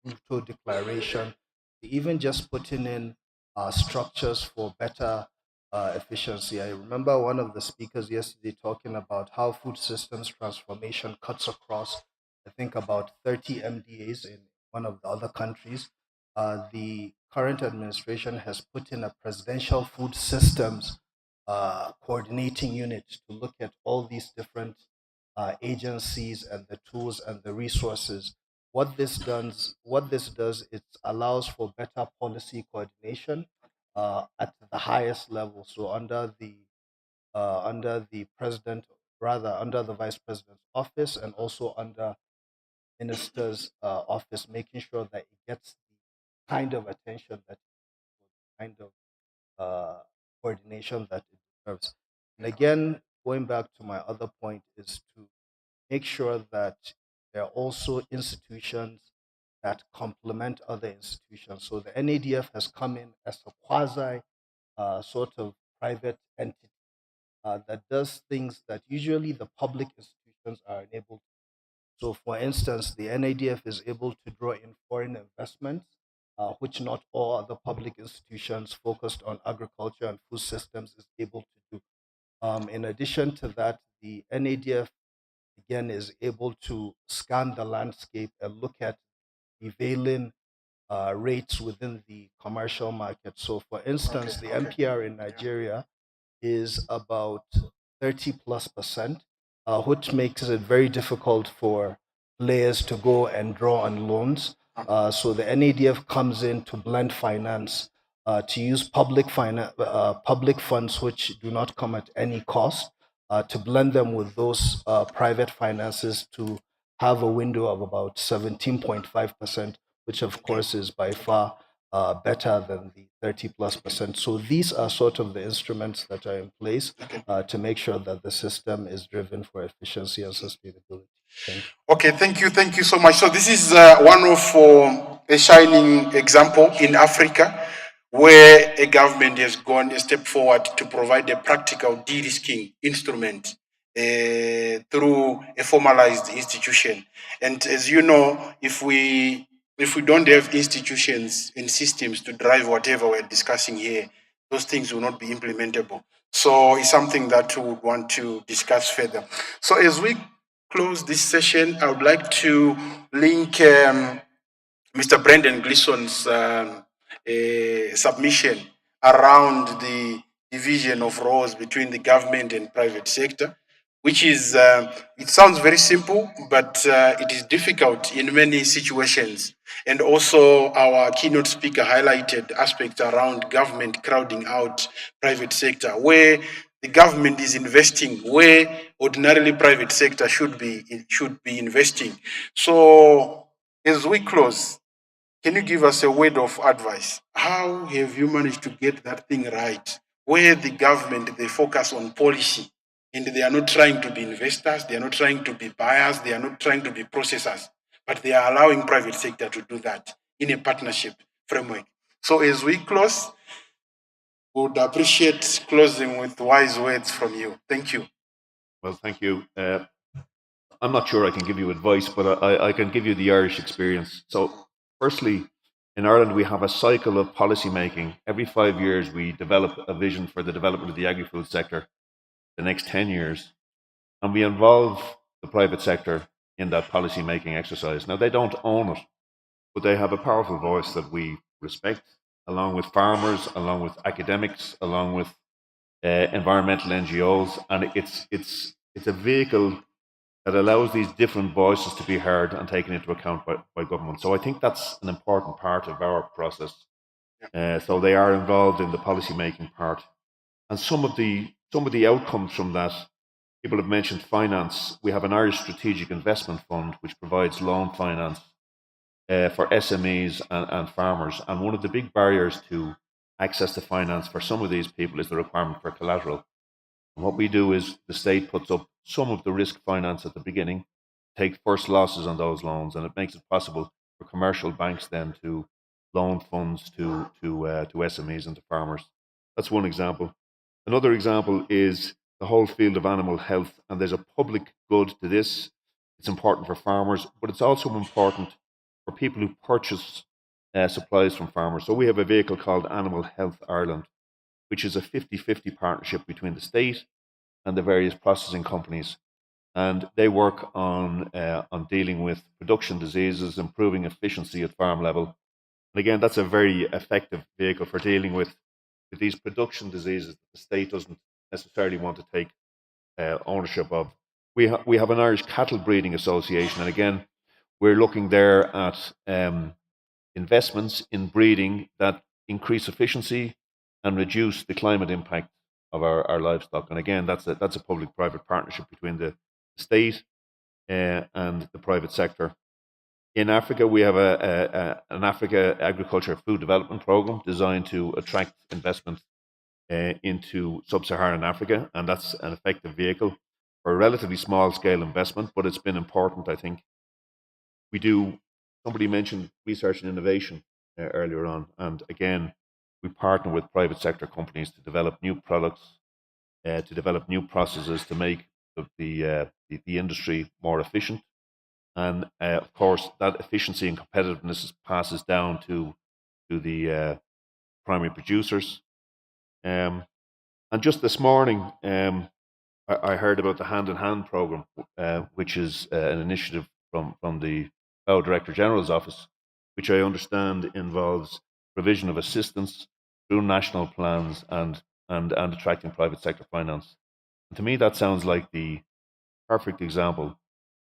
the Pluto Declaration to even just putting in structures for better efficiency. I remember one of the speakers yesterday talking about how food systems transformation cuts across, I think, about 30 MDAs in one of the other countries. The current administration has put in a presidential food systems coordinating unit to look at all these different agencies and the tools and the resources. What this does, it allows for better policy coordination at the highest level. So under the president, rather under the vice president's office, and also under minister's office, making sure that it gets the kind of attention that kind of coordination that it deserves. And again, going back to my other point, is to make sure that there are also institutions that complement other institutions. So the NADF has come in as a quasi sort of private entity that does things that usually the public institutions are unable to. So, for instance, the NADF is able to draw in foreign investments, which not all other public institutions focused on agriculture and food systems is able to do. In addition to that, the NADF again is able to scan the landscape and look at prevailing rates within the commercial market. So, for instance, the MPR in Nigeria is about 30 plus percent, which makes it very difficult for players to go and draw on loans. So the NADF comes in to blend finance, to use public funds which do not come at any cost, to blend them with those private finances to have a window of about 17.5%, which of course is by far better than the 30 plus percent. So these are sort of the instruments that are in place to make sure that the system is driven for efficiency and sustainability. Thank you. Okay, thank you so much. So this is one of a shining example in Africa where a government has gone a step forward to provide a practical de-risking instrument through a formalized institution. And as you know, if we don't have institutions and systems to drive whatever we're discussing here, those things will not be implementable. So it's something that we would want to discuss further. So as we close this session, I would like to link Mr. Brendan Gleeson's submission around the division of roles between the government and private sector, which is, it sounds very simple, but it is difficult in many situations. And also, our keynote speaker highlighted aspects around government crowding out private sector, where the government is investing where ordinarily private sector should be investing. So, as we close, can you give us a word of advice? How have you managed to get that thing right? Where the government they focus on policy and they are not trying to be investors, they are not trying to be buyers, they are not trying to be processors, but they are allowing private sector to do that in a partnership framework. So as we close, we would appreciate closing with wise words from you. Thank you. Well, thank you. I'm not sure I can give you advice, but I can give you the Irish experience. So, firstly, in Ireland, we have a cycle of policy making. Every 5 years, we develop a vision for the development of the agri-food sector the next 10 years, and we involve the private sector in that policy making exercise. Now, they don't own it, but they have a powerful voice that we respect, along with farmers, along with academics, along with environmental NGOs, and it's a vehicle that allows these different voices to be heard and taken into account by government. So I think that's an important part of our process. So they are involved in the policy making part, and some of the outcomes from that. People have mentioned finance. We have an Irish Strategic Investment Fund which provides loan finance for SMEs and farmers. And one of the big barriers to access to finance for some of these people is the requirement for collateral. And what we do is the state puts up some of the risk finance at the beginning, take first losses on those loans, and it makes it possible for commercial banks then to loan funds to SMEs and to farmers. That's one example. Another example is the whole field of animal health, and there's a public good to this. It's important for farmers, but it's also important for people who purchase supplies from farmers. So we have a vehicle called Animal Health Ireland, which is a 50-50 partnership between the state and the various processing companies. And they work on dealing with production diseases, improving efficiency at farm level. And again, that's a very effective vehicle for dealing with these production diseases that the state doesn't necessarily want to take ownership of. We have an Irish Cattle Breeding Association, and again, we're looking there at investments in breeding that increase efficiency and reduce the climate impact of our livestock. And again, that's a public-private partnership between the state and the private sector. In Africa, we have an Africa Agriculture Food Development Program designed to attract investment into sub-Saharan Africa, and that's an effective vehicle for a relatively small-scale investment, but it's been important, I think. Somebody mentioned research and innovation earlier on, and again, we partner with private sector companies to develop new products, to develop new processes to make the industry more efficient. And of course, that efficiency and competitiveness passes down to the primary producers. And just this morning, I heard about the Hand in Hand program, which is an initiative from the FAO Director General's office, which I understand involves provision of assistance through national plans and attracting private sector finance. And to me, that sounds like the perfect example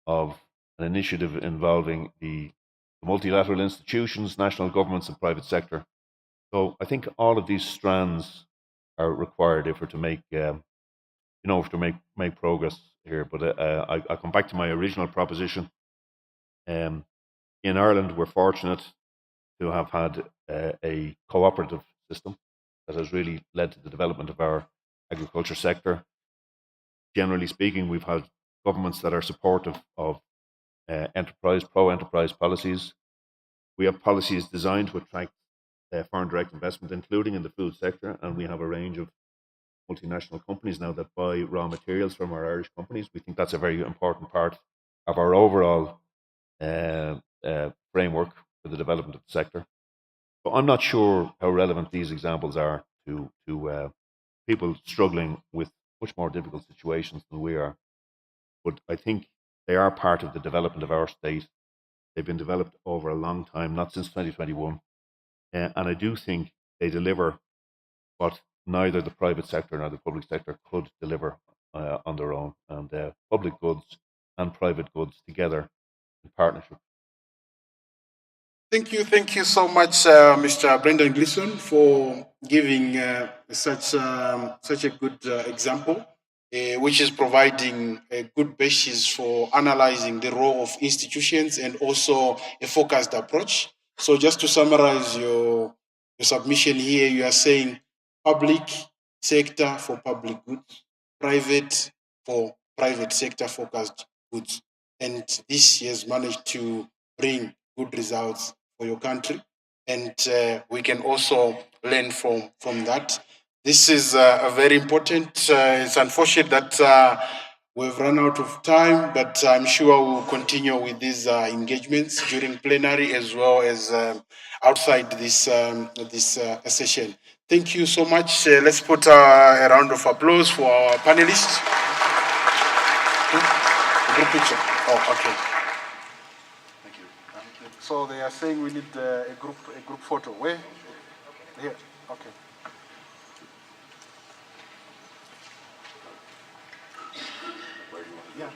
of an initiative involving the multilateral institutions, national governments, and private sector. So I think all of these strands are required if we're to make, make progress here. But I come back to my original proposition. In Ireland, we're fortunate to have had a cooperative system that has really led to the development of our agriculture sector. Generally speaking, we've had governments that are supportive of pro-enterprise policies. We have policies designed to attract foreign direct investment, including in the food sector, and we have a range of multinational companies now that buy raw materials from our Irish companies. We think that's a very important part of our overall framework for the development of the sector. But I'm not sure how relevant these examples are. to people struggling with much more difficult situations than we are. But I think they are part of the development of our state. They've been developed over a long time, not since 2021. And I do think they deliver what neither the private sector nor the public sector could deliver on their own. And public goods and private goods together in partnership. Thank you so much, Mr. Brendan Gleeson, for giving such a good example, which is providing a good basis for analyzing the role of institutions and also a focused approach. So, just to summarize your submission here, you are saying public sector for public goods, private for private sector focused goods, and this has managed to bring good results for your country, and we can also learn from that. This is a very important. It's unfortunate that we've run out of time, but I'm sure we'll continue with these engagements during plenary as well as outside this session. Thank you so much. Let's put a round of applause for our panelists. A group picture. Oh, okay. So they are saying we need a group photo. Where? Here. Okay. Yeah. Okay.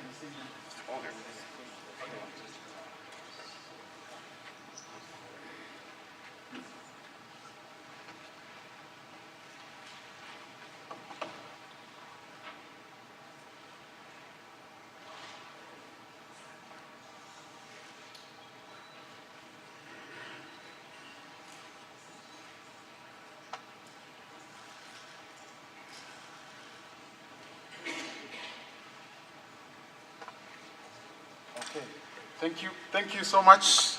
Thank you so much.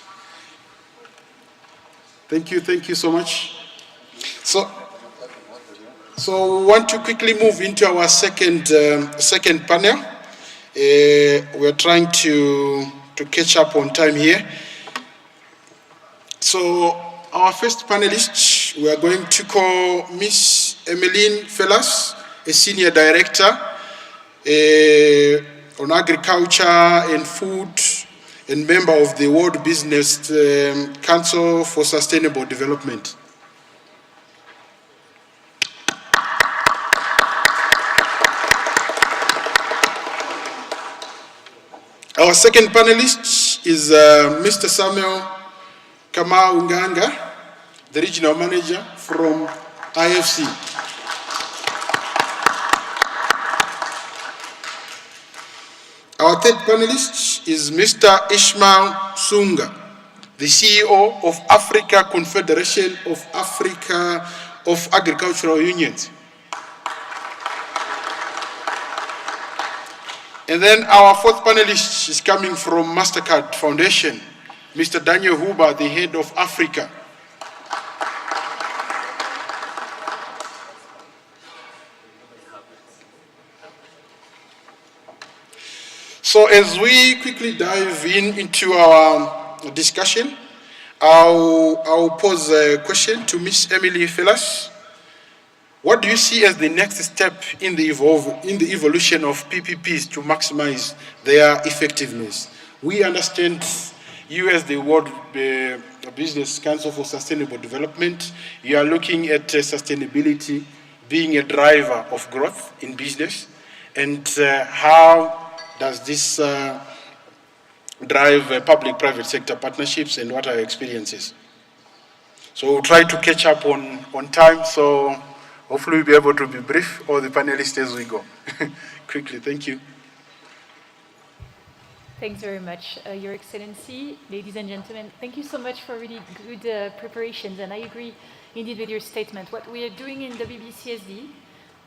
Thank you so much. So we want to quickly move into our second panel. We're trying to catch up on time here. So our first panelist, we are going to call Miss Emmeline Fellas, a senior director on agriculture and food, and member of the World Business Council for Sustainable Development. Our second panelist is Mr. Samuel Kamaunganga, the regional manager from IFC. Our third panelist is Mr. Ishmael Sunga, the CEO of Africa Confederation of Africa of Agricultural Unions. And then our fourth panelist is coming from MasterCard Foundation, Mr. Daniel Huber, the head of Africa. So as we quickly dive into our discussion, I'll pose a question to Ms. Emily Fellas. What do you see as the next step in the evolution of PPPs to maximize their effectiveness? We understand you, as the World Business Council for Sustainable Development, you are looking at sustainability being a driver of growth in business, and how does this drive public-private sector partnerships, and what are your experiences? So we'll try to catch up on time, so hopefully we'll be able to be brief, all the panelists as we go. Quickly, thank you. Thanks very much, Your Excellency, ladies and gentlemen. Thank you so much for really good preparations, and I agree indeed with your statement. What we are doing in WBCSD,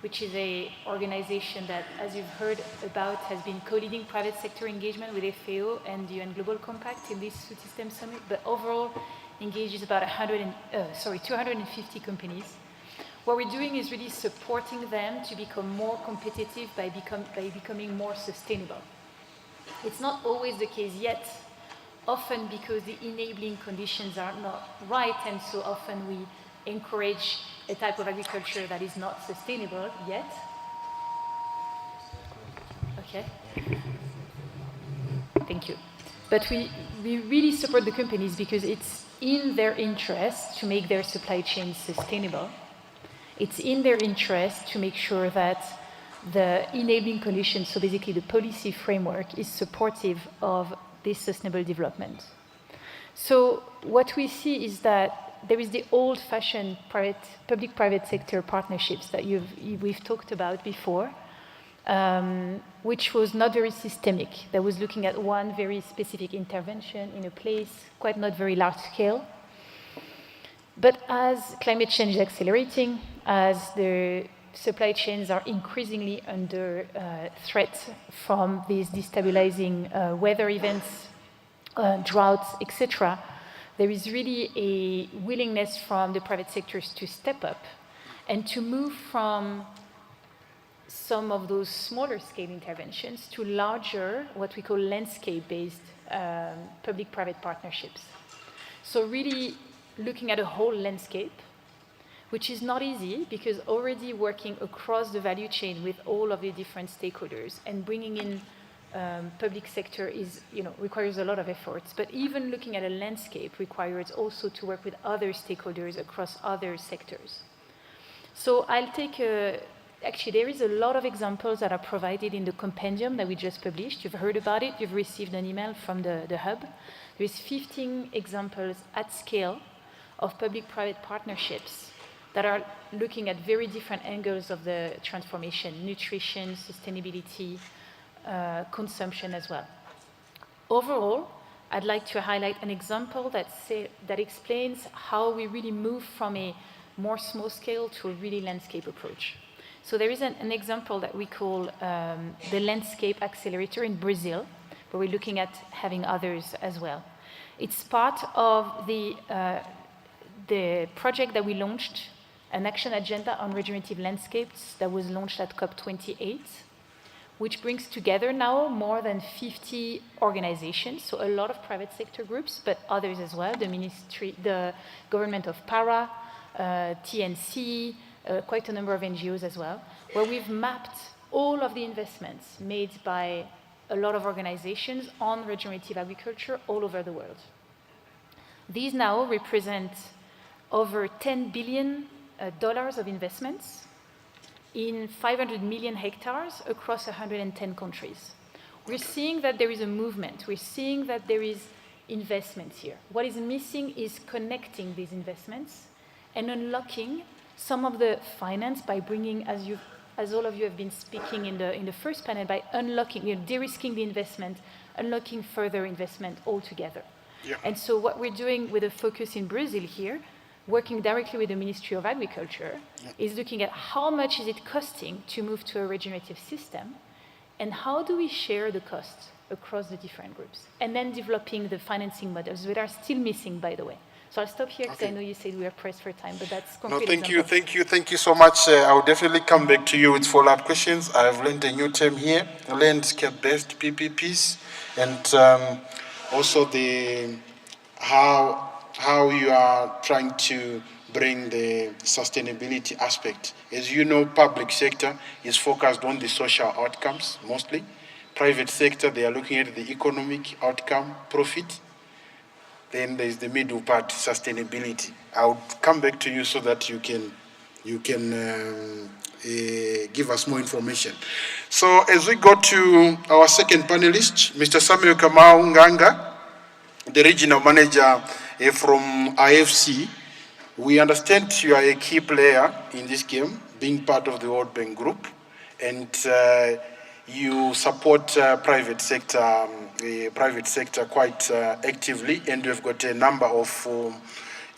which is an organization that, as you've heard about, has been co-leading private sector engagement with FAO and the UN Global Compact in this Food System Summit, but overall engages about 250 companies. What we're doing is really supporting them to become more competitive by becoming more sustainable. It's not always the case yet, often because the enabling conditions are not right, and so often we encourage a type of agriculture that is not sustainable yet. Okay. Thank you. But we really support the companies because it's in their interest to make their supply chains sustainable. It's in their interest to make sure that the enabling conditions, so basically the policy framework, is supportive of this sustainable development. So what we see is that there is the old-fashioned public-private sector partnerships that we've talked about before, which was not very systemic. That was looking at one very specific intervention in a place, quite not very large scale. But as climate change is accelerating, as the supply chains are increasingly under threat from these destabilizing weather events, droughts, etc., there is really a willingness from the private sectors to step up and to move from some of those smaller scale interventions to larger, what we call landscape-based public-private partnerships. So really looking at a whole landscape, which is not easy because already working across the value chain with all of the different stakeholders and bringing in public sector requires a lot of efforts. But even looking at a landscape requires also to work with other stakeholders across other sectors. So I'll take actually, there is a lot of examples that are provided in the compendium that we just published. You've heard about it. You've received an email from the hub. There's 15 examples at scale of public-private partnerships that are looking at very different angles of the transformation: nutrition, sustainability, consumption as well. Overall, I'd like to highlight an example that explains how we really move from a more small scale to a really landscape approach. So there is an example that we call the Landscape Accelerator in Brazil, but we're looking at having others as well. It's part of the project that we launched, an action agenda on regenerative landscapes that was launched at COP28, which brings together now more than 50 organizations, so a lot of private sector groups, but others as well, the government of Para, TNC, quite a number of NGOs as well, where we've mapped all of the investments made by a lot of organizations on regenerative agriculture all over the world. These now represent over $10 billion of investments in 500 million hectares across 110 countries. We're seeing that there is a movement. We're seeing that there is investment here. What is missing is connecting these investments and unlocking some of the finance by bringing, as all of you have been speaking in the first panel, by unlocking, de-risking the investment, unlocking further investment altogether. Yeah. And so what we're doing with a focus in Brazil here, working directly with the Ministry of Agriculture, is looking at how much is it costing to move to a regenerative system, and how do we share the costs across the different groups, and then developing the financing models that are still missing, by the way. So I'll stop here because I know you said we are pressed for time, but that's concrete. No, thank you so much. I'll definitely come back to you with follow-up questions. I've learned a new term here, landscape-based PPPs, and also how you are trying to bring the sustainability aspect. As you know, public sector is focused on the social outcomes mostly. Private sector, they are looking at the economic outcome, profit. Then there's the middle part, sustainability. I'll come back to you so that you can give us more information. So as we go to our second panelist, Mr. Samuel Kamau Nganga, the regional manager from IFC, we understand you are a key player in this game, being part of the World Bank Group, and you support private sector quite actively, and we've got a number of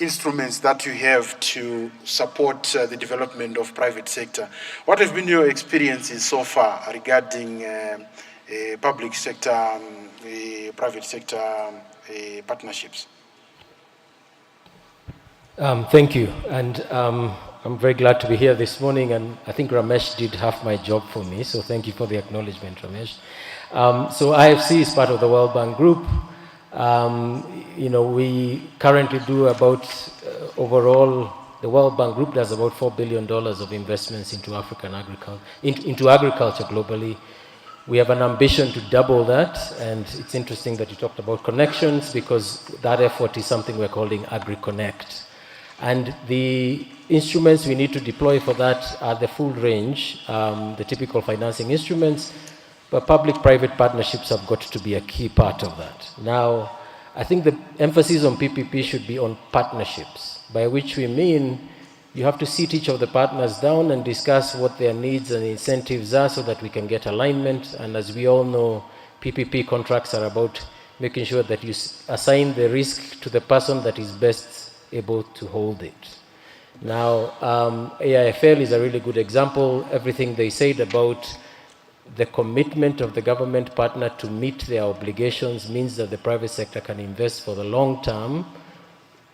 instruments that you have to support the development of private sector. What have been your experiences so far regarding public sector, private sector partnerships? Thank you, and I'm very glad to be here this morning, and I think Ramesh did half my job for me, so thank you for the acknowledgement, Ramesh. So IFC is part of the World Bank Group. We currently do about overall The World Bank Group does about $4 billion of investments into African agriculture, into agriculture globally. We have an ambition to double that, and it's interesting that you talked about connections, because that effort is something we're calling AgriConnect. And the instruments we need to deploy for that are the full range, the typical financing instruments, but public-private partnerships have got to be a key part of that. Now, I think the emphasis on PPP should be on partnerships, by which we mean you have to sit each of the partners down and discuss what their needs and incentives are so that we can get alignment. And as we all know, PPP contracts are about making sure that you assign the risk to the person that is best able to hold it. Now, AIFL is a really good example. Everything they said about the commitment of the government partner to meet their obligations means that the private sector can invest for the long term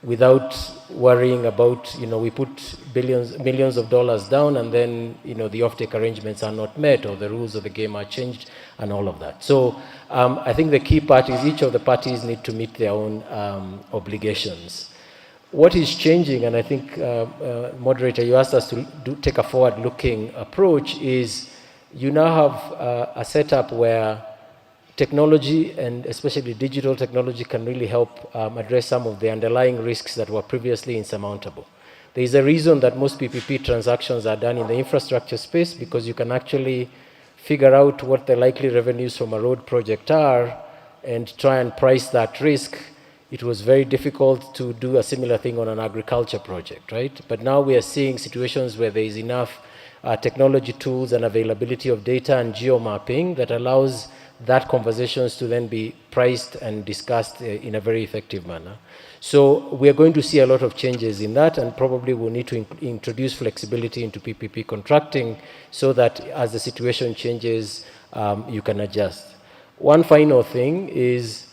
without worrying about, we put millions of dollars down and then, the offtake arrangements are not met or the rules of the game are changed and all of that. So I think the key part is each of the parties need to meet their own obligations. What is changing, and I think, moderator, you asked us to take a forward-looking approach, is you now have a setup where technology, and especially digital technology, can really help address some of the underlying risks that were previously insurmountable. There is a reason that most PPP transactions are done in the infrastructure space, because you can actually figure out what the likely revenues from a road project are and try and price that risk. It was very difficult to do a similar thing on an agriculture project, right? But now we are seeing situations where there is enough technology tools and availability of data and geomapping that allows that conversations to then be priced and discussed in a very effective manner. So we are going to see a lot of changes in that, and probably we'll need to introduce flexibility into PPP contracting so that as the situation changes, you can adjust. One final thing is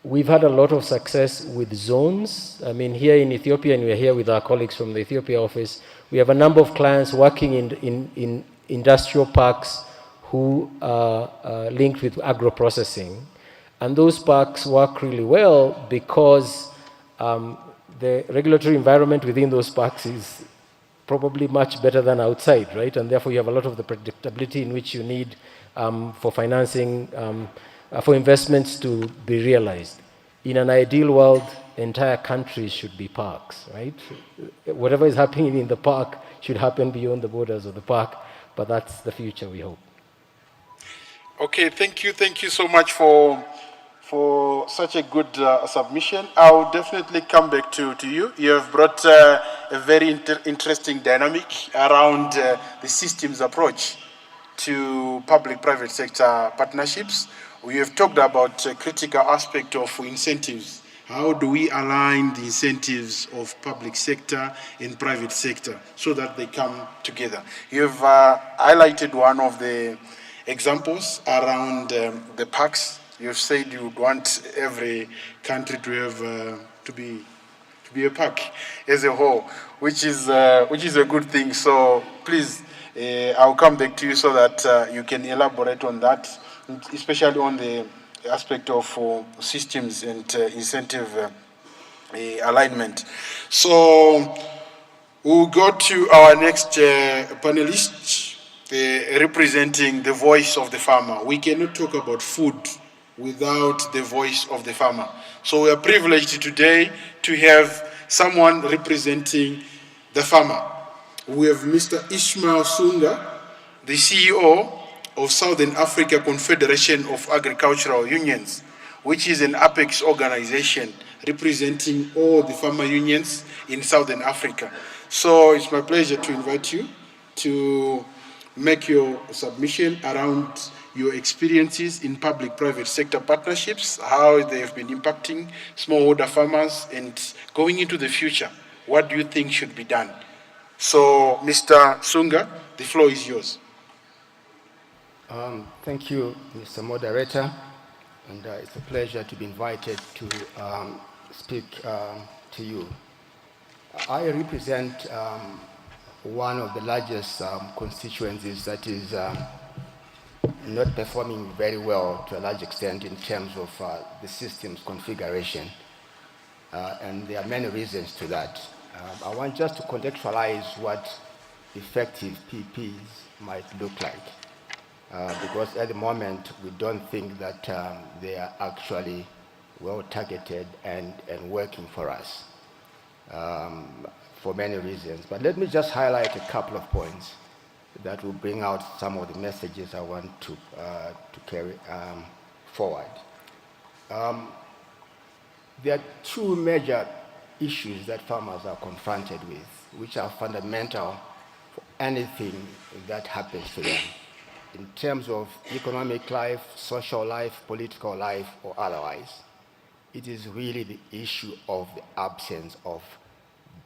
we've had a lot of success with zones. I mean, here in Ethiopia, and we're here with our colleagues from the Ethiopia office, we have a number of clients working in industrial parks who are linked with agro-processing. And those parks work really well because the regulatory environment within those parks is probably much better than outside, right? And therefore you have a lot of the predictability in which you need for financing, for investments to be realized. In an ideal world, entire countries should be parks, right? Whatever is happening in the park should happen beyond the borders of the park, but that's the future, we hope. Okay, thank you so much for such a good submission. I'll definitely come back to you. You have brought a very interesting dynamic around the systems approach to public-private sector partnerships. We have talked about a critical aspect of incentives. How do we align the incentives of public sector and private sector so that they come together? You've highlighted one of the examples around the parks. You've said you would want every country to have to be a park as a whole, which is a good thing. So please, I'll come back to you so that you can elaborate on that, especially on the aspect of systems and incentive alignment. So we'll go to our next panelist, representing the voice of the farmer. We cannot talk about food without the voice of the farmer. So we are privileged today to have someone representing the farmer. We have Mr. Ishmael Sunga, the CEO of Southern Africa Confederation of Agricultural Unions, which is an apex organization representing all the farmer unions in Southern Africa. So it's my pleasure to invite you to make your submission around your experiences in public-private sector partnerships, how they have been impacting smallholder farmers, and going into the future, what do you think should be done? So, Mr. Sunga, the floor is yours. Thank you, Mr. Moderator, and it's a pleasure to be invited to speak to you. I represent one of the largest constituencies that is not performing very well to a large extent in terms of the system's configuration, and there are many reasons to that. I want just to contextualize what effective PPs might look like. Because at the moment, we don't think that they are actually well targeted and working for us for many reasons. But let me just highlight a couple of points that will bring out some of the messages I want to carry forward. There are two major issues that farmers are confronted with, which are fundamental for anything that happens to them in terms of economic life, social life, political life, or otherwise. It is really the issue of the absence of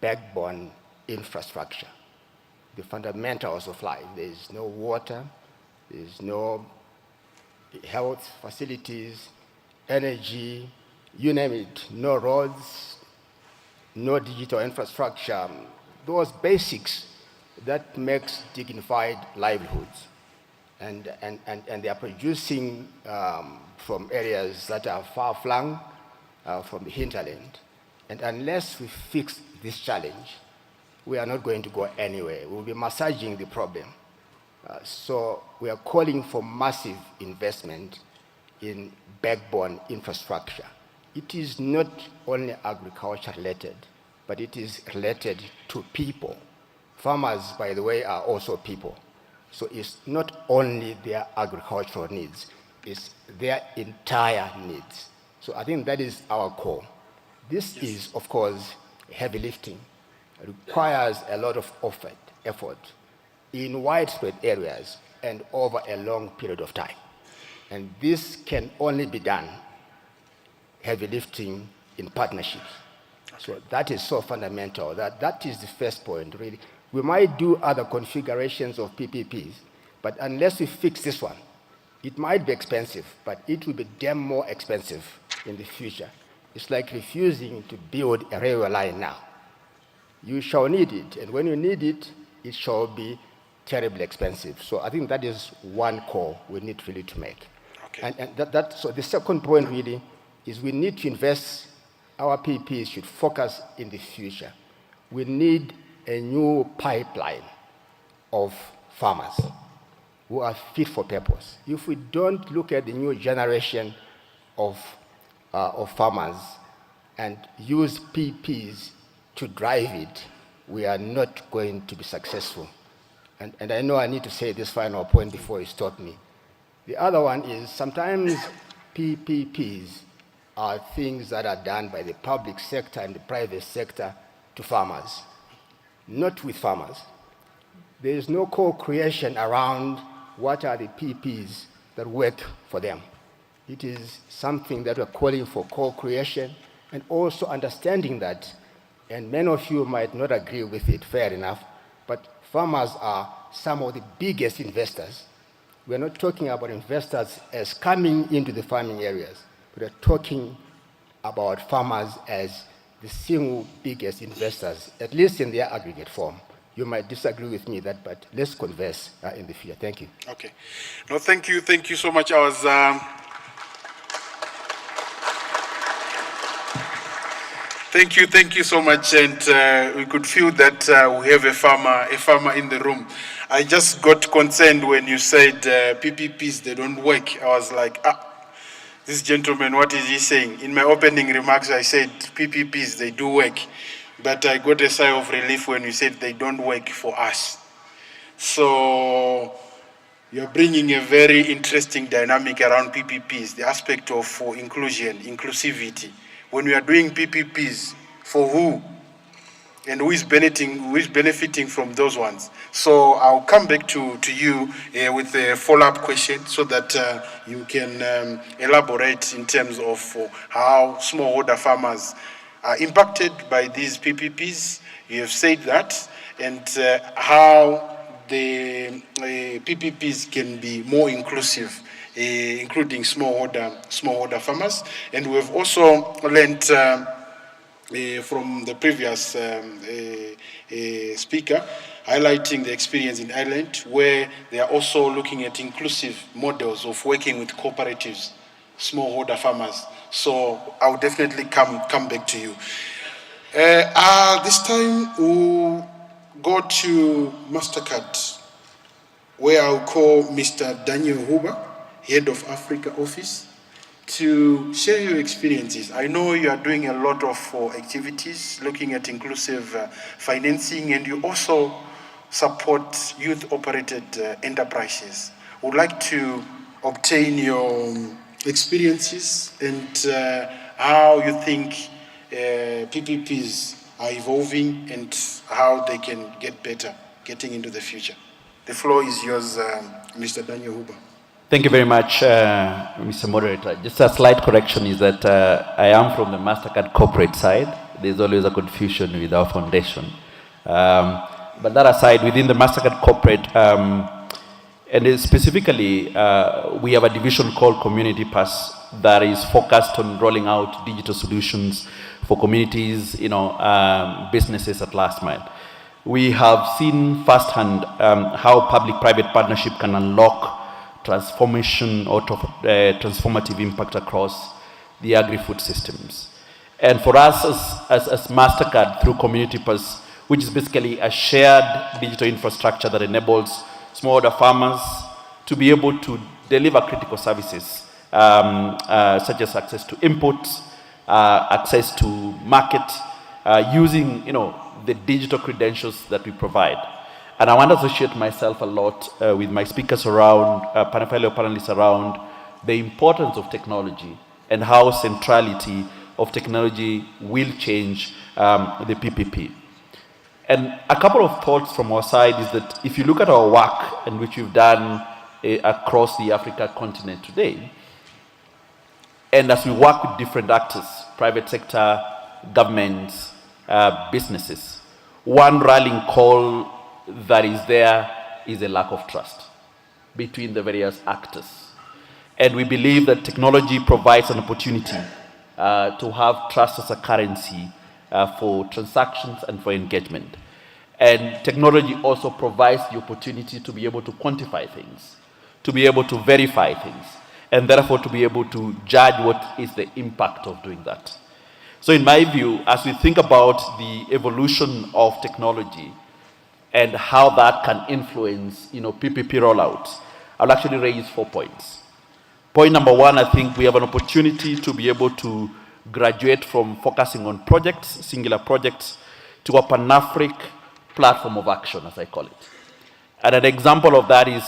backbone infrastructure, the fundamentals of life. There is no water, there is no health facilities, energy, you name it, no roads, no digital infrastructure, those basics that makes dignified livelihoods. And they are producing from areas that are far-flung from the hinterland. And unless we fix this challenge, we are not going to go anywhere. We'll be massaging the problem. So we are calling for massive investment in backbone infrastructure. It is not only agriculture related, but it is related to people. Farmers, by the way, are also people. So it's not only their agricultural needs, it's their entire needs. So I think that is our core. This is, of course, heavy lifting. It requires a lot of effort in widespread areas and over a long period of time. And this can only be done, heavy lifting, in partnerships. So that is so fundamental. That is the first point, really. We might do other configurations of PPPs, but unless we fix this one, it might be expensive, but it will be damn more expensive in the future. It's like refusing to build a railway line now. You shall need it, and when you need it, it shall be terribly expensive. So I think that is one call we need really to make. Okay. And so the second point really is we need to invest. Our PPs should focus in the future. We need a new pipeline of farmers who are fit for purpose. If we don't look at the new generation of farmers and use PPs to drive it, we are not going to be successful. And I know I need to say this final point before you stop me. The other one is sometimes PPPs are things that are done by the public sector and the private sector to farmers, not with farmers. There is no co-creation around what are the PPs that work for them. It is something that we're calling for co-creation and also understanding that, and many of you might not agree with it, fair enough, but farmers are some of the biggest investors. We're not talking about investors as coming into the farming areas. We're talking about farmers as the single biggest investors, at least in their aggregate form. You might disagree with me that, but let's converse in the future. Thank you. Okay. No, thank you. Thank you so much. Thank you so much. And we could feel that we have a farmer in the room. I just got concerned when you said PPPs, they don't work. I was like, this gentleman, what is he saying? In my opening remarks, I said PPPs, they do work. But I got a sigh of relief when you said they don't work for us. So you're bringing a very interesting dynamic around PPPs, the aspect of inclusion, inclusivity. When we are doing PPPs, for who? And who is benefiting from those ones? So I'll come back to you with a follow-up question so that you can elaborate in terms of how smallholder farmers are impacted by these PPPs. You have said that, and how the PPPs can be more inclusive, including smallholder farmers. And we've also learned from the previous speaker, highlighting the experience in Ireland, where they are also looking at inclusive models of working with cooperatives, smallholder farmers. So I'll definitely come back to you. This time we'll go to MasterCard, where I'll call Mr. Daniel Huber, Head of Africa Office, to share your experiences. I know you are doing a lot of activities looking at inclusive financing, and you also support youth-operated enterprises. Would like to obtain your experiences and how you think PPPs are evolving and how they can get better getting into the future. The floor is yours, Mr. Daniel Huber. Thank you very much, Mr. Moderator. Just a slight correction is that I am from the MasterCard corporate side. There's always a confusion with our foundation. But that aside, within the MasterCard corporate, and specifically, we have a division called Community Pass that is focused on rolling out digital solutions for communities, businesses at last mile. We have seen firsthand how public-private partnership can unlock transformation or transformative impact across the agri-food systems. And for us as MasterCard through Community Pass, which is basically a shared digital infrastructure that enables smallholder farmers to be able to deliver critical services such as access to inputs, access to market, using the digital credentials that we provide. And I want to associate myself a lot with my speakers around, fellow panelists around the importance of technology and how centrality of technology will change the PPP. And a couple of thoughts from our side is that if you look at our work and which we've done across the Africa continent today, and as we work with different actors, private sector, governments, businesses, one rallying call that is there is a lack of trust between the various actors. And we believe that technology provides an opportunity to have trust as a currency for transactions and for engagement. And technology also provides the opportunity to be able to quantify things, to be able to verify things, and therefore to be able to judge what is the impact of doing that. So in my view, as we think about the evolution of technology and how that can influence, PPP rollouts, I'll actually raise 4 points. Point number one, I think we have an opportunity to be able to graduate from focusing on projects, singular projects, to a Pan-African platform of action, as I call it. And an example of that is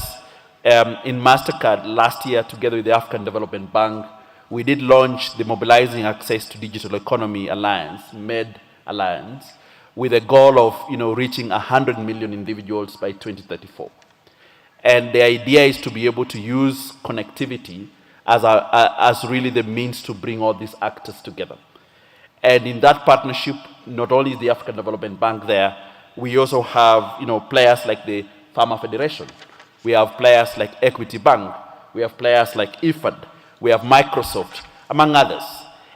in MasterCard last year, together with the African Development Bank, we did launch the Mobilizing Access to Digital Economy Alliance, MED Alliance, with a goal of reaching 100 million individuals by 2034. And the idea is to be able to use connectivity as really the means to bring all these actors together. And in that partnership, not only is the African Development Bank there, we also have players like the Farmer Federation. We have players like Equity Bank. We have players like IFAD. We have Microsoft, among others.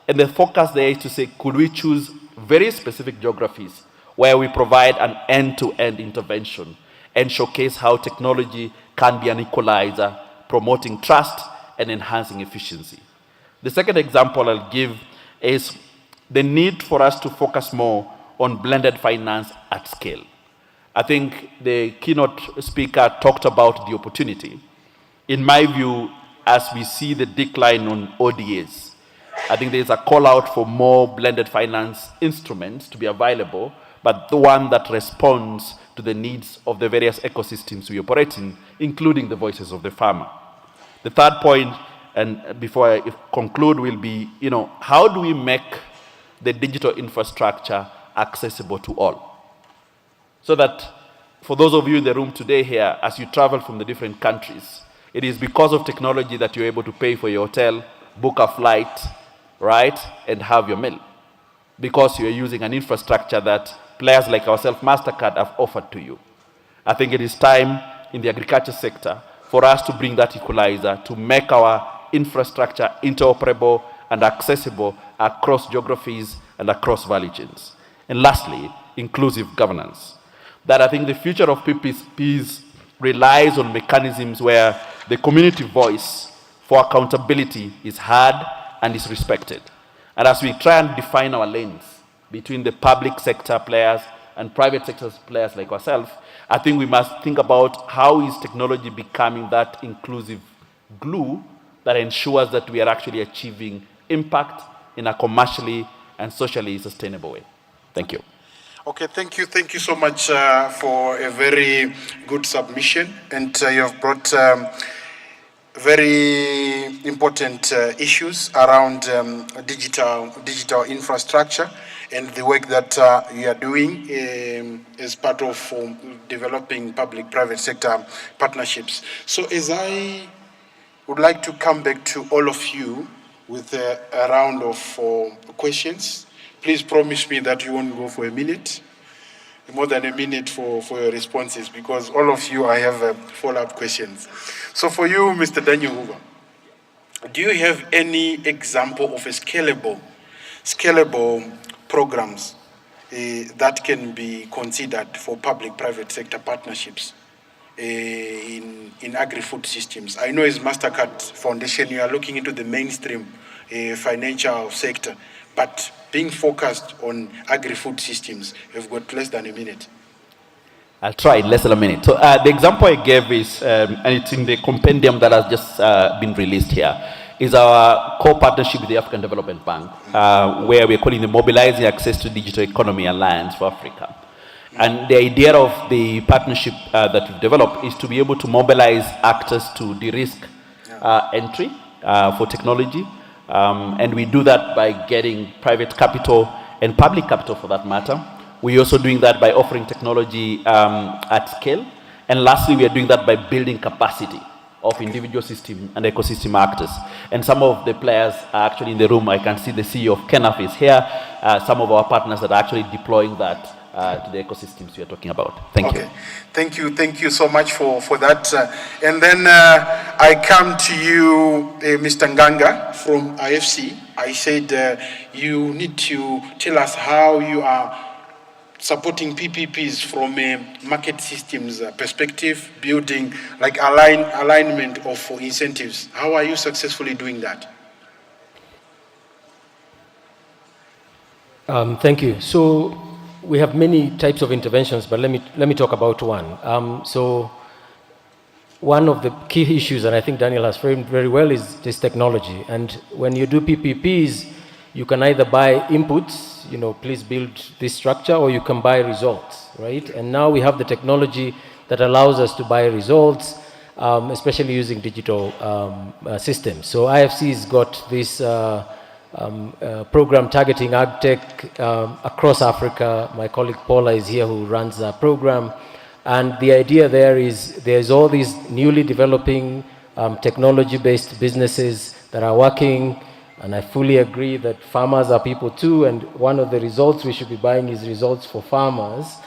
And the focus there is to say, could we choose very specific geographies where we provide an end-to-end intervention and showcase how technology can be an equalizer, promoting trust and enhancing efficiency. The second example I'll give is the need for us to focus more on blended finance at scale. I think the keynote speaker talked about the opportunity. In my view, as we see the decline on ODAs, I think there's a call out for more blended finance instruments to be available, but the one that responds to the needs of the various ecosystems we operate in, including the voices of the farmer. The third point, and before I conclude, will be, how do we make the digital infrastructure accessible to all? So that for those of you in the room today here, as you travel from the different countries, it is because of technology that you're able to pay for your hotel, book a flight, right, and have your meal. Because you're using an infrastructure that players like ourselves, MasterCard, have offered to you. I think it is time in the agriculture sector for us to bring that equalizer to make our infrastructure interoperable and accessible across geographies and across value chains. And lastly, inclusive governance. That I think the future of PPPs relies on mechanisms where the community voice for accountability is heard and is respected. And as we try and define our lanes, between the public sector players and private sector players like ourselves, I think we must think about how is technology becoming that inclusive glue that ensures that we are actually achieving impact in a commercially and socially sustainable way. Thank you. Okay, thank you. Thank you so much for a very good submission. And you have brought very important issues around digital infrastructure and the work that you are doing as part of developing public-private sector partnerships. So as I would like to come back to all of you with a round of questions, please promise me that you won't go for a minute, more than a minute for your responses, because all of you, I have follow-up questions. So for you, Mr. Daniel Hoover, do you have any example of a scalable programs that can be considered for public-private sector partnerships in agri-food systems? I know as MasterCard Foundation, you are looking into the mainstream financial sector, but being focused on agri-food systems, you've got less than a minute. I'll try less than a minute. So the example I gave is, and it's in the compendium that has just been released here, is our co-partnership with the African Development Bank, where we're calling the Mobilizing Access to Digital Economy Alliance for Africa. And the idea of the partnership that we've developed is to be able to mobilize actors to de-risk entry for technology. And we do that by getting private capital and public capital for that matter. We're also doing that by offering technology at scale. And lastly, we are doing that by building capacity of individual system and ecosystem actors. And some of the players are actually in the room. I can see the CEO of Kenaf is here. Some of our partners that are actually deploying that to the ecosystems we are talking about. Thank you. Thank you so much for that. And then I come to you, Mr. Nganga from IFC. I said you need to tell us how you are supporting PPPs from a market systems perspective, building like alignment of incentives. How are you successfully doing that? Thank you. So we have many types of interventions, but let me talk about one. So one of the key issues, and I think Daniel has framed very well, is this technology. And when you do PPPs, you can either buy inputs, please build this structure, or you can buy results, right? And now we have the technology that allows us to buy results, especially using digital systems. So IFC has got this program targeting agtech across Africa. My colleague Paula is here who runs that program. And the idea there is there's all these newly developing technology-based businesses that are working. And I fully agree that farmers are people too, and one of the results we should be buying is results for farmers,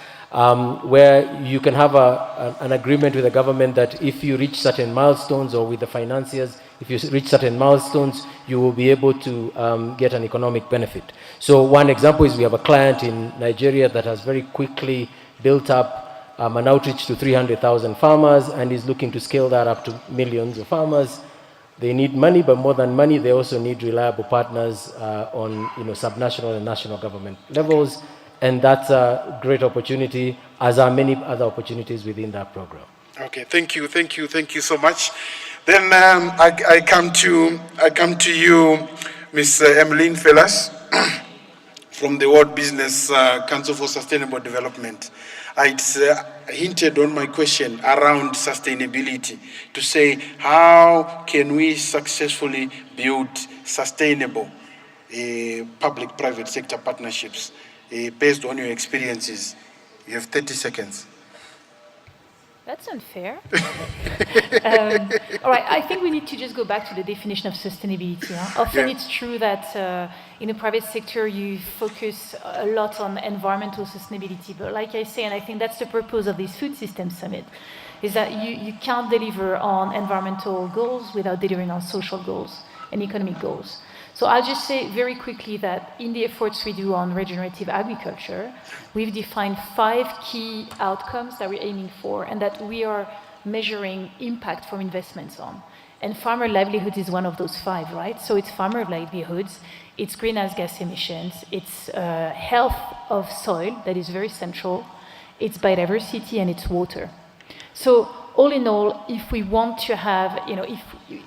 where you can have an agreement with the government that if you reach certain milestones, or with the financiers, if you reach certain milestones, you will be able to get an economic benefit. So one example is we have a client in Nigeria that has very quickly built up an outreach to 300,000 farmers and is looking to scale that up to millions of farmers. They need money, but more than money, they also need reliable partners on subnational and national government levels. And that's a great opportunity, as are many other opportunities within that program. Okay, thank you so much. Then I come to you, Ms. Emmeline Fellas, from the World Business Council for Sustainable Development. It's hinted on my question around sustainability, to say how can we successfully build sustainable public-private sector partnerships based on your experiences. You have 30 seconds. That's unfair. All right, I think we need to just go back to the definition of sustainability. Often it's true that in the private sector you focus a lot on environmental sustainability, but like I say, and I think that's the purpose of this Food Systems Summit, is that you can't deliver on environmental goals without delivering on social goals and economic goals. So I'll just say very quickly that in the efforts we do on regenerative agriculture, we've defined 5 key outcomes that we're aiming for and that we are measuring impact from investments on. And farmer livelihoods is one of those 5, right? So it's farmer livelihoods, it's greenhouse gas emissions, it's health of soil that is very central, it's biodiversity, and it's water. So all in all, if we want to have, if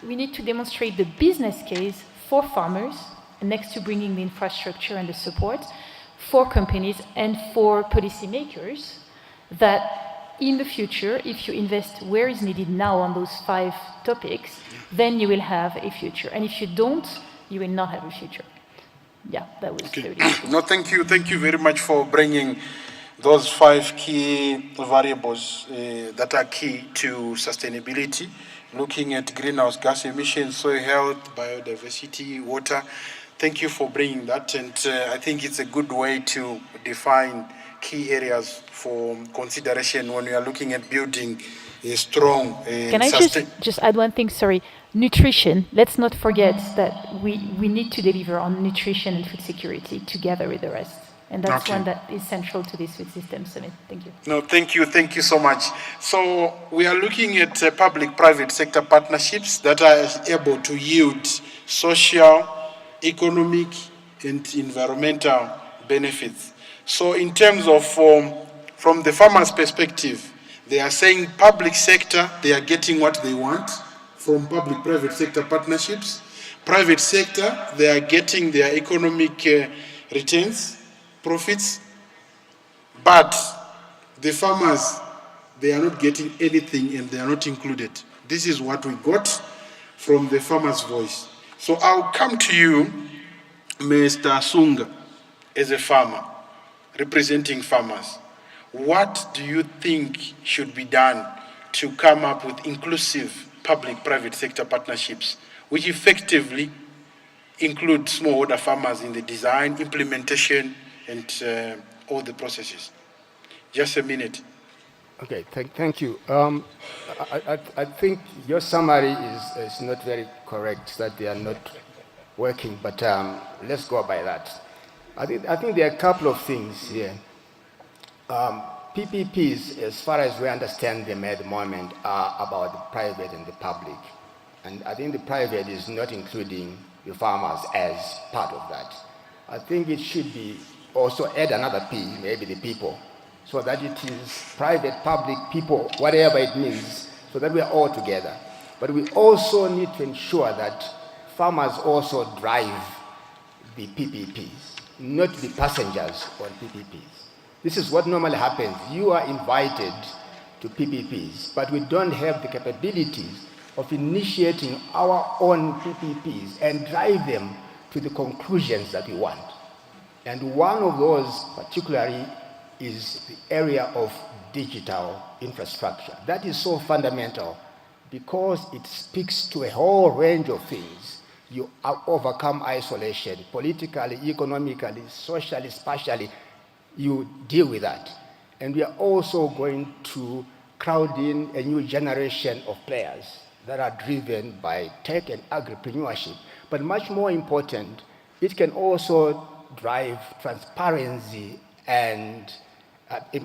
we need to demonstrate the business case for farmers, next to bringing the infrastructure and the support, for companies and for policymakers, that in the future, if you invest where is needed now on those 5 topics, then you will have a future. And if you don't, you will not have a future. Yeah, that was Okay. very No, thank you. Thank you very much for bringing those 5 key variables that are key to sustainability, looking at greenhouse gas emissions, soil health, biodiversity, water. Thank you for bringing that. And I think it's a good way to define key areas for consideration when we are looking at building a strong Can I just add one thing? Sorry. Nutrition. Let's not forget that we need to deliver on nutrition and food security together with the rest. And that's Okay. one that is central to this Food System Summit. Thank you. No, thank you. Thank you so much. So we are looking at public-private sector partnerships that are able to yield social, economic, and environmental benefits. So in terms of, from the farmers' perspective, they are saying public sector, they are getting what they want from public-private sector partnerships. Private sector, they are getting their economic returns, profits. But the farmers, they are not getting anything and they are not included. This is what we got from the farmer's voice. So I'll come to you, Mr. Sunga, as a farmer, representing farmers. What do you think should be done to come up with inclusive public-private sector partnerships, which effectively include smallholder farmers in the design, implementation, and all the processes? Just a minute. Okay, thank you. I think your summary is not very correct, that they are not working, but let's go by that. I think there are a couple of things here. PPPs, as far as we understand them at the moment, are about the private and the public. And I think the private is not including the farmers as part of that. I think it should be also add another P, maybe the people, so that it is private, public, people, whatever it means, so that we are all together. But we also need to ensure that farmers also drive the PPPs, not the passengers on PPPs. This is what normally happens. You are invited to PPPs, but we don't have the capabilities of initiating our own PPPs and drive them to the conclusions that we want. And one of those particularly is the area of digital infrastructure. That is so fundamental because it speaks to a whole range of things. You overcome isolation, politically, economically, socially, spatially, you deal with that. And we are also going to crowd in a new generation of players that are driven by tech and agripreneurship. But much more important, it can also drive transparency and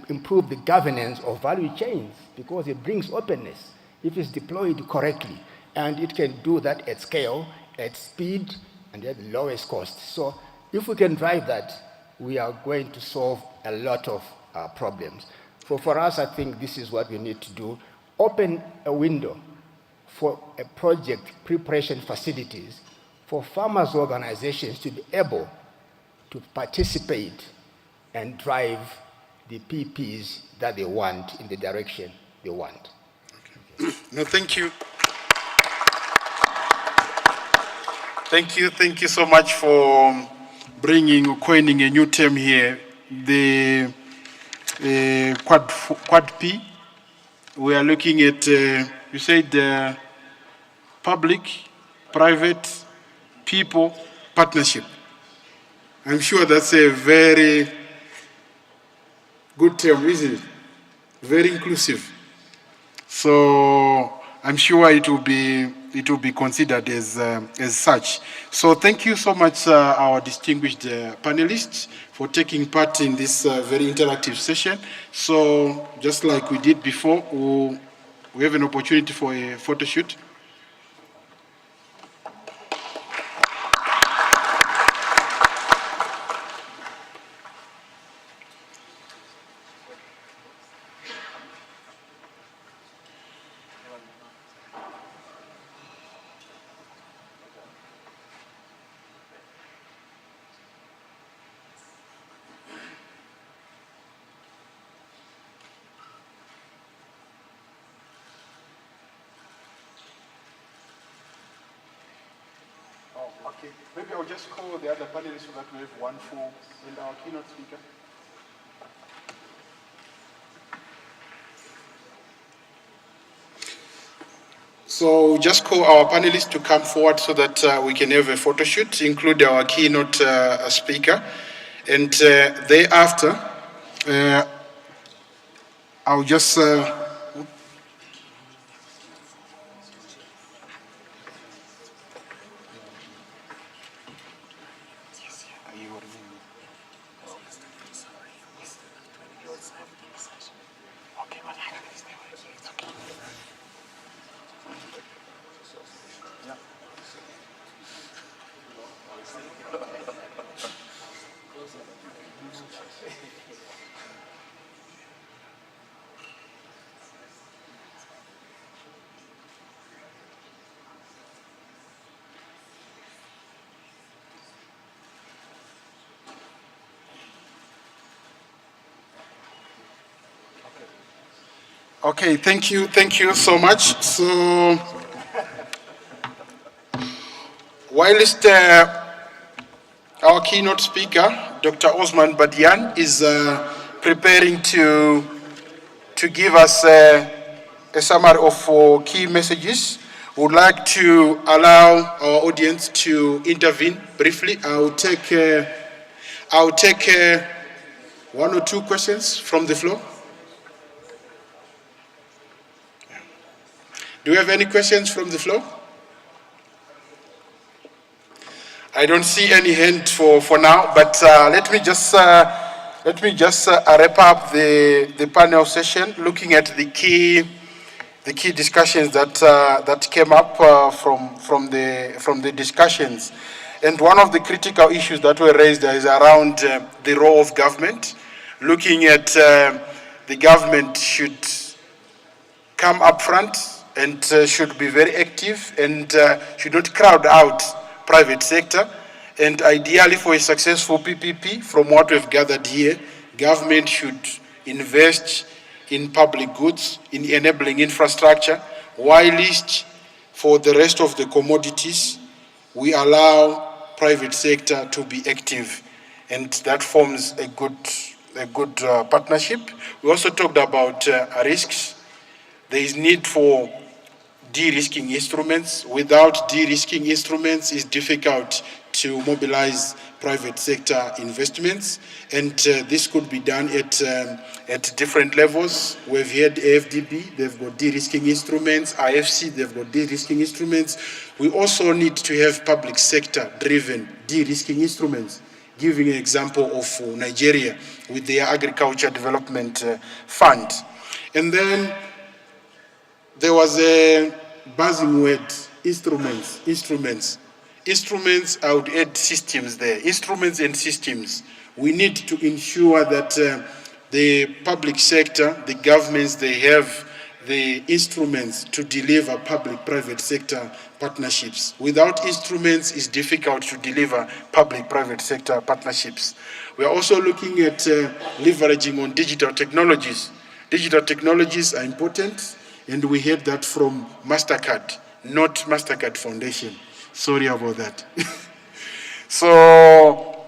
improve the governance of value chains because it brings openness if it's deployed correctly. And it can do that at scale, at speed, and at the lowest cost. So if we can drive that, we are going to solve a lot of problems. For us, I think this is what we need to do. Open a window for a project preparation facilities for farmers' organizations to be able to participate and drive the PPs that they want in the direction they want. Okay. No, thank you. Thank you so much for coining a new term here, the quad P. We are looking at, you said public, private, people, partnership. I'm sure that's a very good term, isn't it? Very inclusive. So I'm sure it will be considered as such. So thank you so much, our distinguished panelists, for taking part in this very interactive session. So just like we did before, we have an opportunity for a photo shoot. Okay, maybe I'll just call the other panelists so that we have one full and our keynote speaker. So just call our panelists to come forward so that we can have a photo shoot, include our keynote speaker. And thereafter, I'll just... Okay, thank you so much. So, whilst our keynote speaker, Dr. Osman Badian, is preparing to give us a summary of key messages, we would like to allow our audience to intervene briefly. I'll take one or two questions from the floor. Do you have any questions from the floor? I don't see any hand for now, but let me just wrap up the panel session, looking at the key discussions that came up from the discussions. And one of the critical issues that were raised is around the role of government, looking at the government should come up front and should be very active and should not crowd out private sector. And ideally, for a successful PPP, from what we've gathered here, government should invest in public goods, in enabling infrastructure, whilst for the rest of the commodities, we allow private sector to be active, and that forms a good partnership. We also talked about risks. There is need for de-risking instruments. Without de-risking instruments, it's difficult to mobilize private sector investments, and this could be done at different levels. We've had AFDB, they've got de-risking instruments. IFC, they've got de-risking instruments. We also need to have public sector driven de-risking instruments. Giving an example of Nigeria with their Agriculture Development Fund. And then there was a buzzing word, instruments. Instruments, I would add systems there. Instruments and systems. We need to ensure that the public sector, the governments, they have the instruments to deliver public-private sector partnerships. Without instruments, it's difficult to deliver public-private sector partnerships. We are also looking at leveraging on digital technologies. Digital technologies are important, and we heard that from MasterCard, not MasterCard Foundation. Sorry about that. So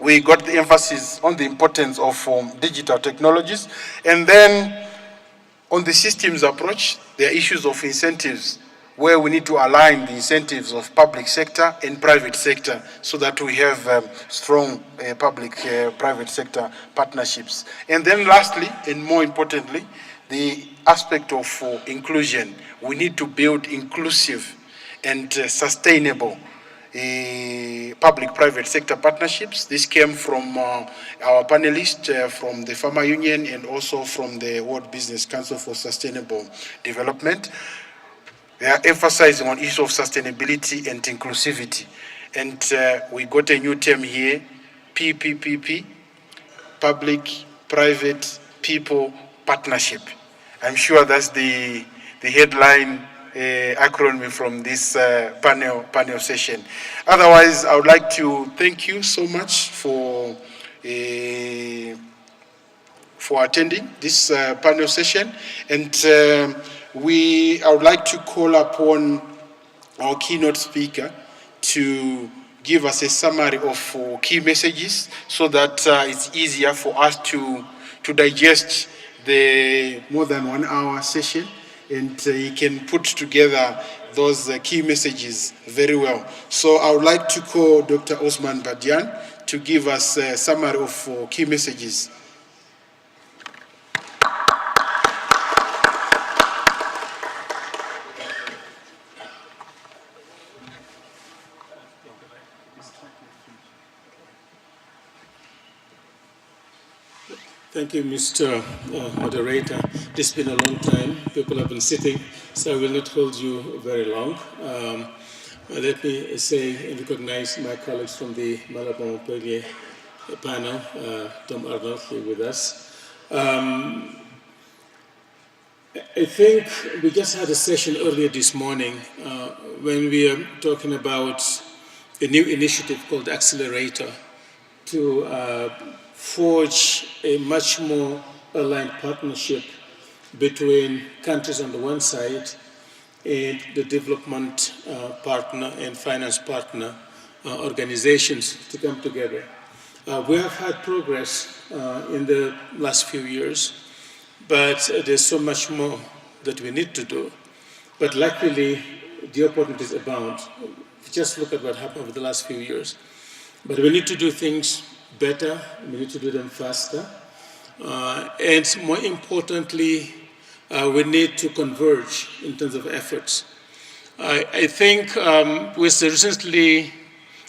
we got the emphasis on the importance of digital technologies. And then on the systems approach, there are issues of incentives, where we need to align the incentives of public sector and private sector so that we have strong public-private sector partnerships. And then lastly, and more importantly, the aspect of inclusion. We need to build inclusive and sustainable public-private sector partnerships. This came from our panelists from the Farmer Union and also from the World Business Council for Sustainable Development. They are emphasizing on issues of sustainability and inclusivity. And we got a new term here, PPPP, Public-Private People Partnership. I'm sure that's the headline acronym from this panel session. Otherwise, I would like to thank you so much for attending this panel session, and I would like to call upon our keynote speaker to give us a summary of key messages so that it's easier for us to digest the more than 1 hour session, and he can put together those key messages very well. So I would like to call Dr. Osman Badian to give us a summary of key messages. Thank you, Mr. Moderator. It's been a long time. People have been sitting, so I will not hold you very long. Let me say and recognize my colleagues from the Malabar Montpellier panel, Tom Arnold here with us. I think we just had a session earlier this morning when we are talking about a new initiative called Accelerator to forge a much more aligned partnership between countries on the one side and the development partner and finance partner organizations to come together. We have had progress in the last few years, but there's so much more that we need to do. But luckily, the opportunities abound. Just look at what happened over the last few years. But we need to do things better, we need to do them faster, and more importantly, we need to converge in terms of efforts. I think with the recently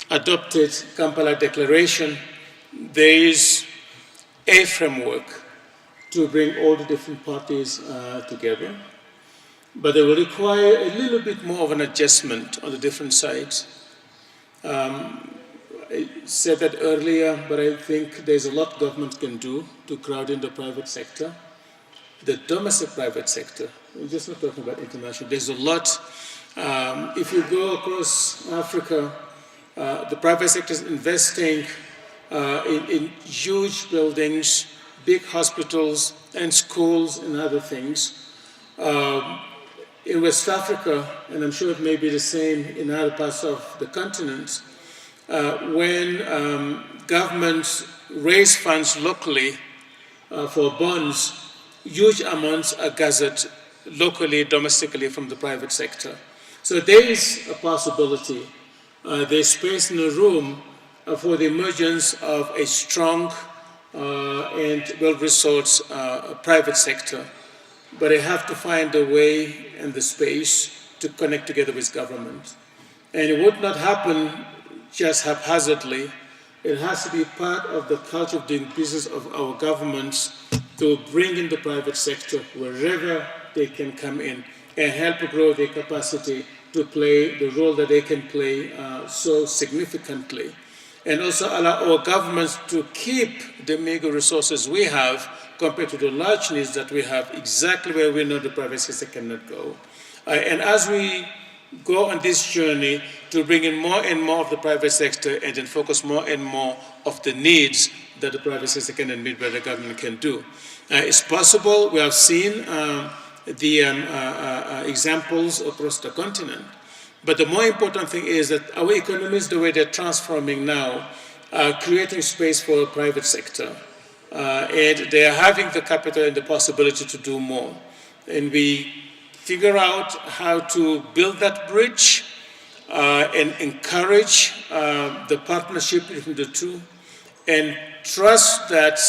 adopted Kampala Declaration, there is a framework to bring all the different parties together, but they will require a little bit more of an adjustment on the different sides. I said that earlier, but I think there's a lot government can do to crowd in the private sector. The domestic private sector, we're just not talking about international, there's a lot. If you go across Africa, the private sector is investing in huge buildings, big hospitals and schools and other things. In West Africa, and I'm sure it may be the same in other parts of the continent, when governments raise funds locally for bonds, huge amounts are gathered locally, domestically from the private sector. So there is a possibility, there's space in the room for the emergence of a strong and well-resourced private sector. But they have to find a way and the space to connect together with government. And it would not happen just haphazardly. It has to be part of the culture of doing business of our governments to bring in the private sector wherever they can come in and help grow their capacity to play the role that they can play so significantly. And also allow our governments to keep the meager resources we have compared to the large needs that we have exactly where we know the private sector cannot go. And as we go on this journey to bring in more and more of the private sector and then focus more and more of the needs that the private sector cannot meet but the government can do. It's possible. We have seen the examples across the continent. But the more important thing is that our economies, the way they're transforming now, are creating space for the private sector. And they are having the capital and the possibility to do more. And we figure out how to build that bridge and encourage the partnership between the two and trust that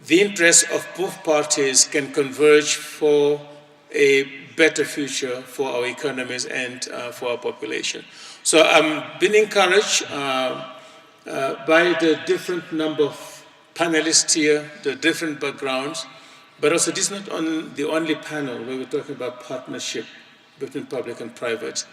the interests of both parties can converge for a better future for our economies and for our population. So I'm being encouraged by the different number of panelists here, the different backgrounds, but also this is not the only panel where we're talking about partnership between public and private.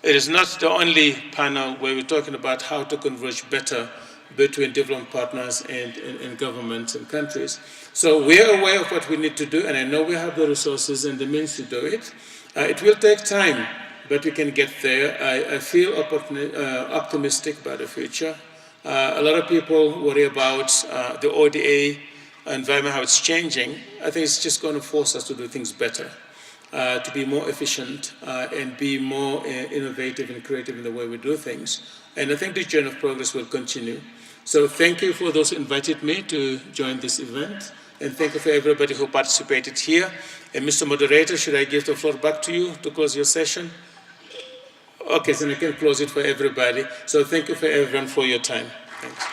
It is not the only panel where we're talking about how to converge better between development partners and governments and countries. So we're aware of what we need to do, and I know we have the resources and the means to do it. It will take time, but we can get there. I feel optimistic about the future. A lot of people worry about the ODA environment, how it's changing. I think it's just going to force us to do things better. to be more efficient and be more innovative and creative in the way we do things. And I think this journey of progress will continue. So thank you for those who invited me to join this event. And thank you for everybody who participated here. And Mr. Moderator, should I give the floor back to you to close your session? Okay, so I can close it for everybody. So thank you for everyone for your time. Thanks.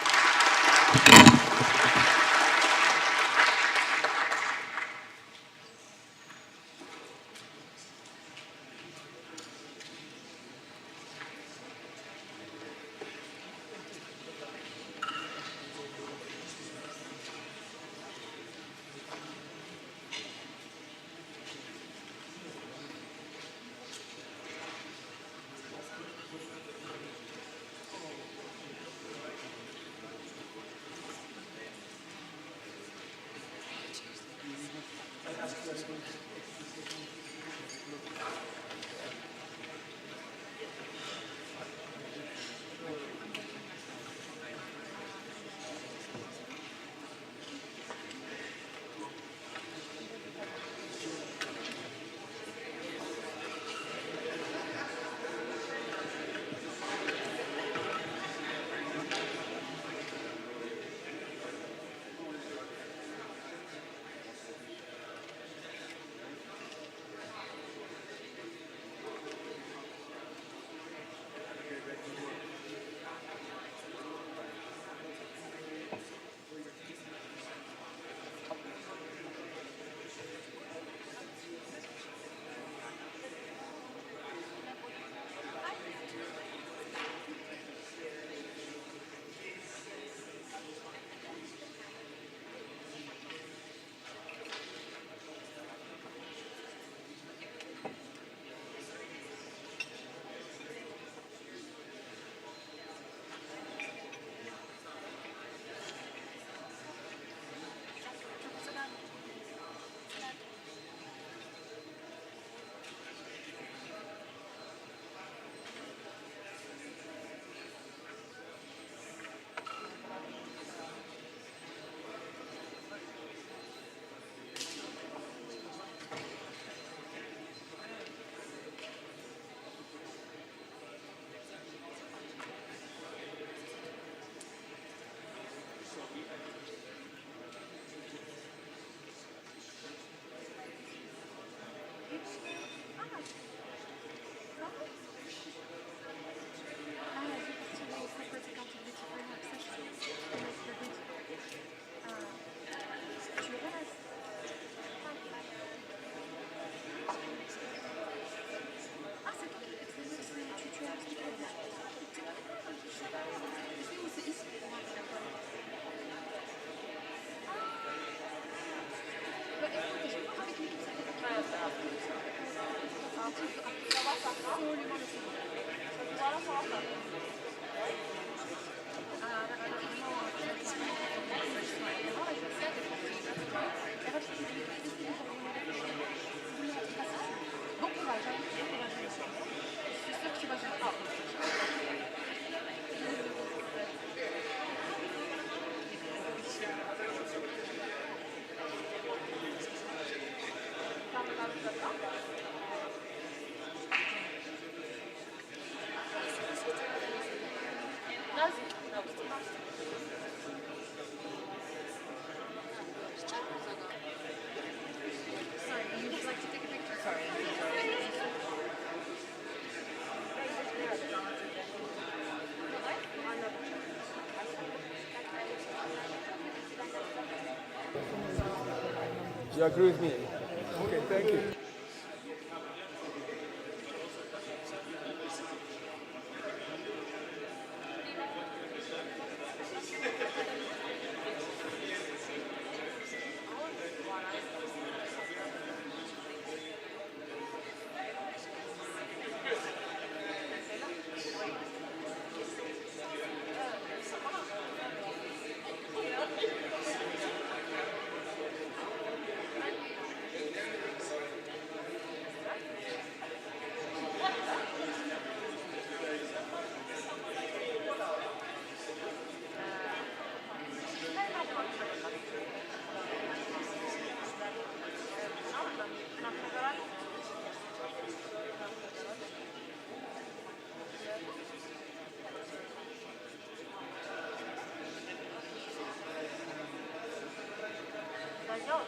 You agree with me? Okay, thank you. ነው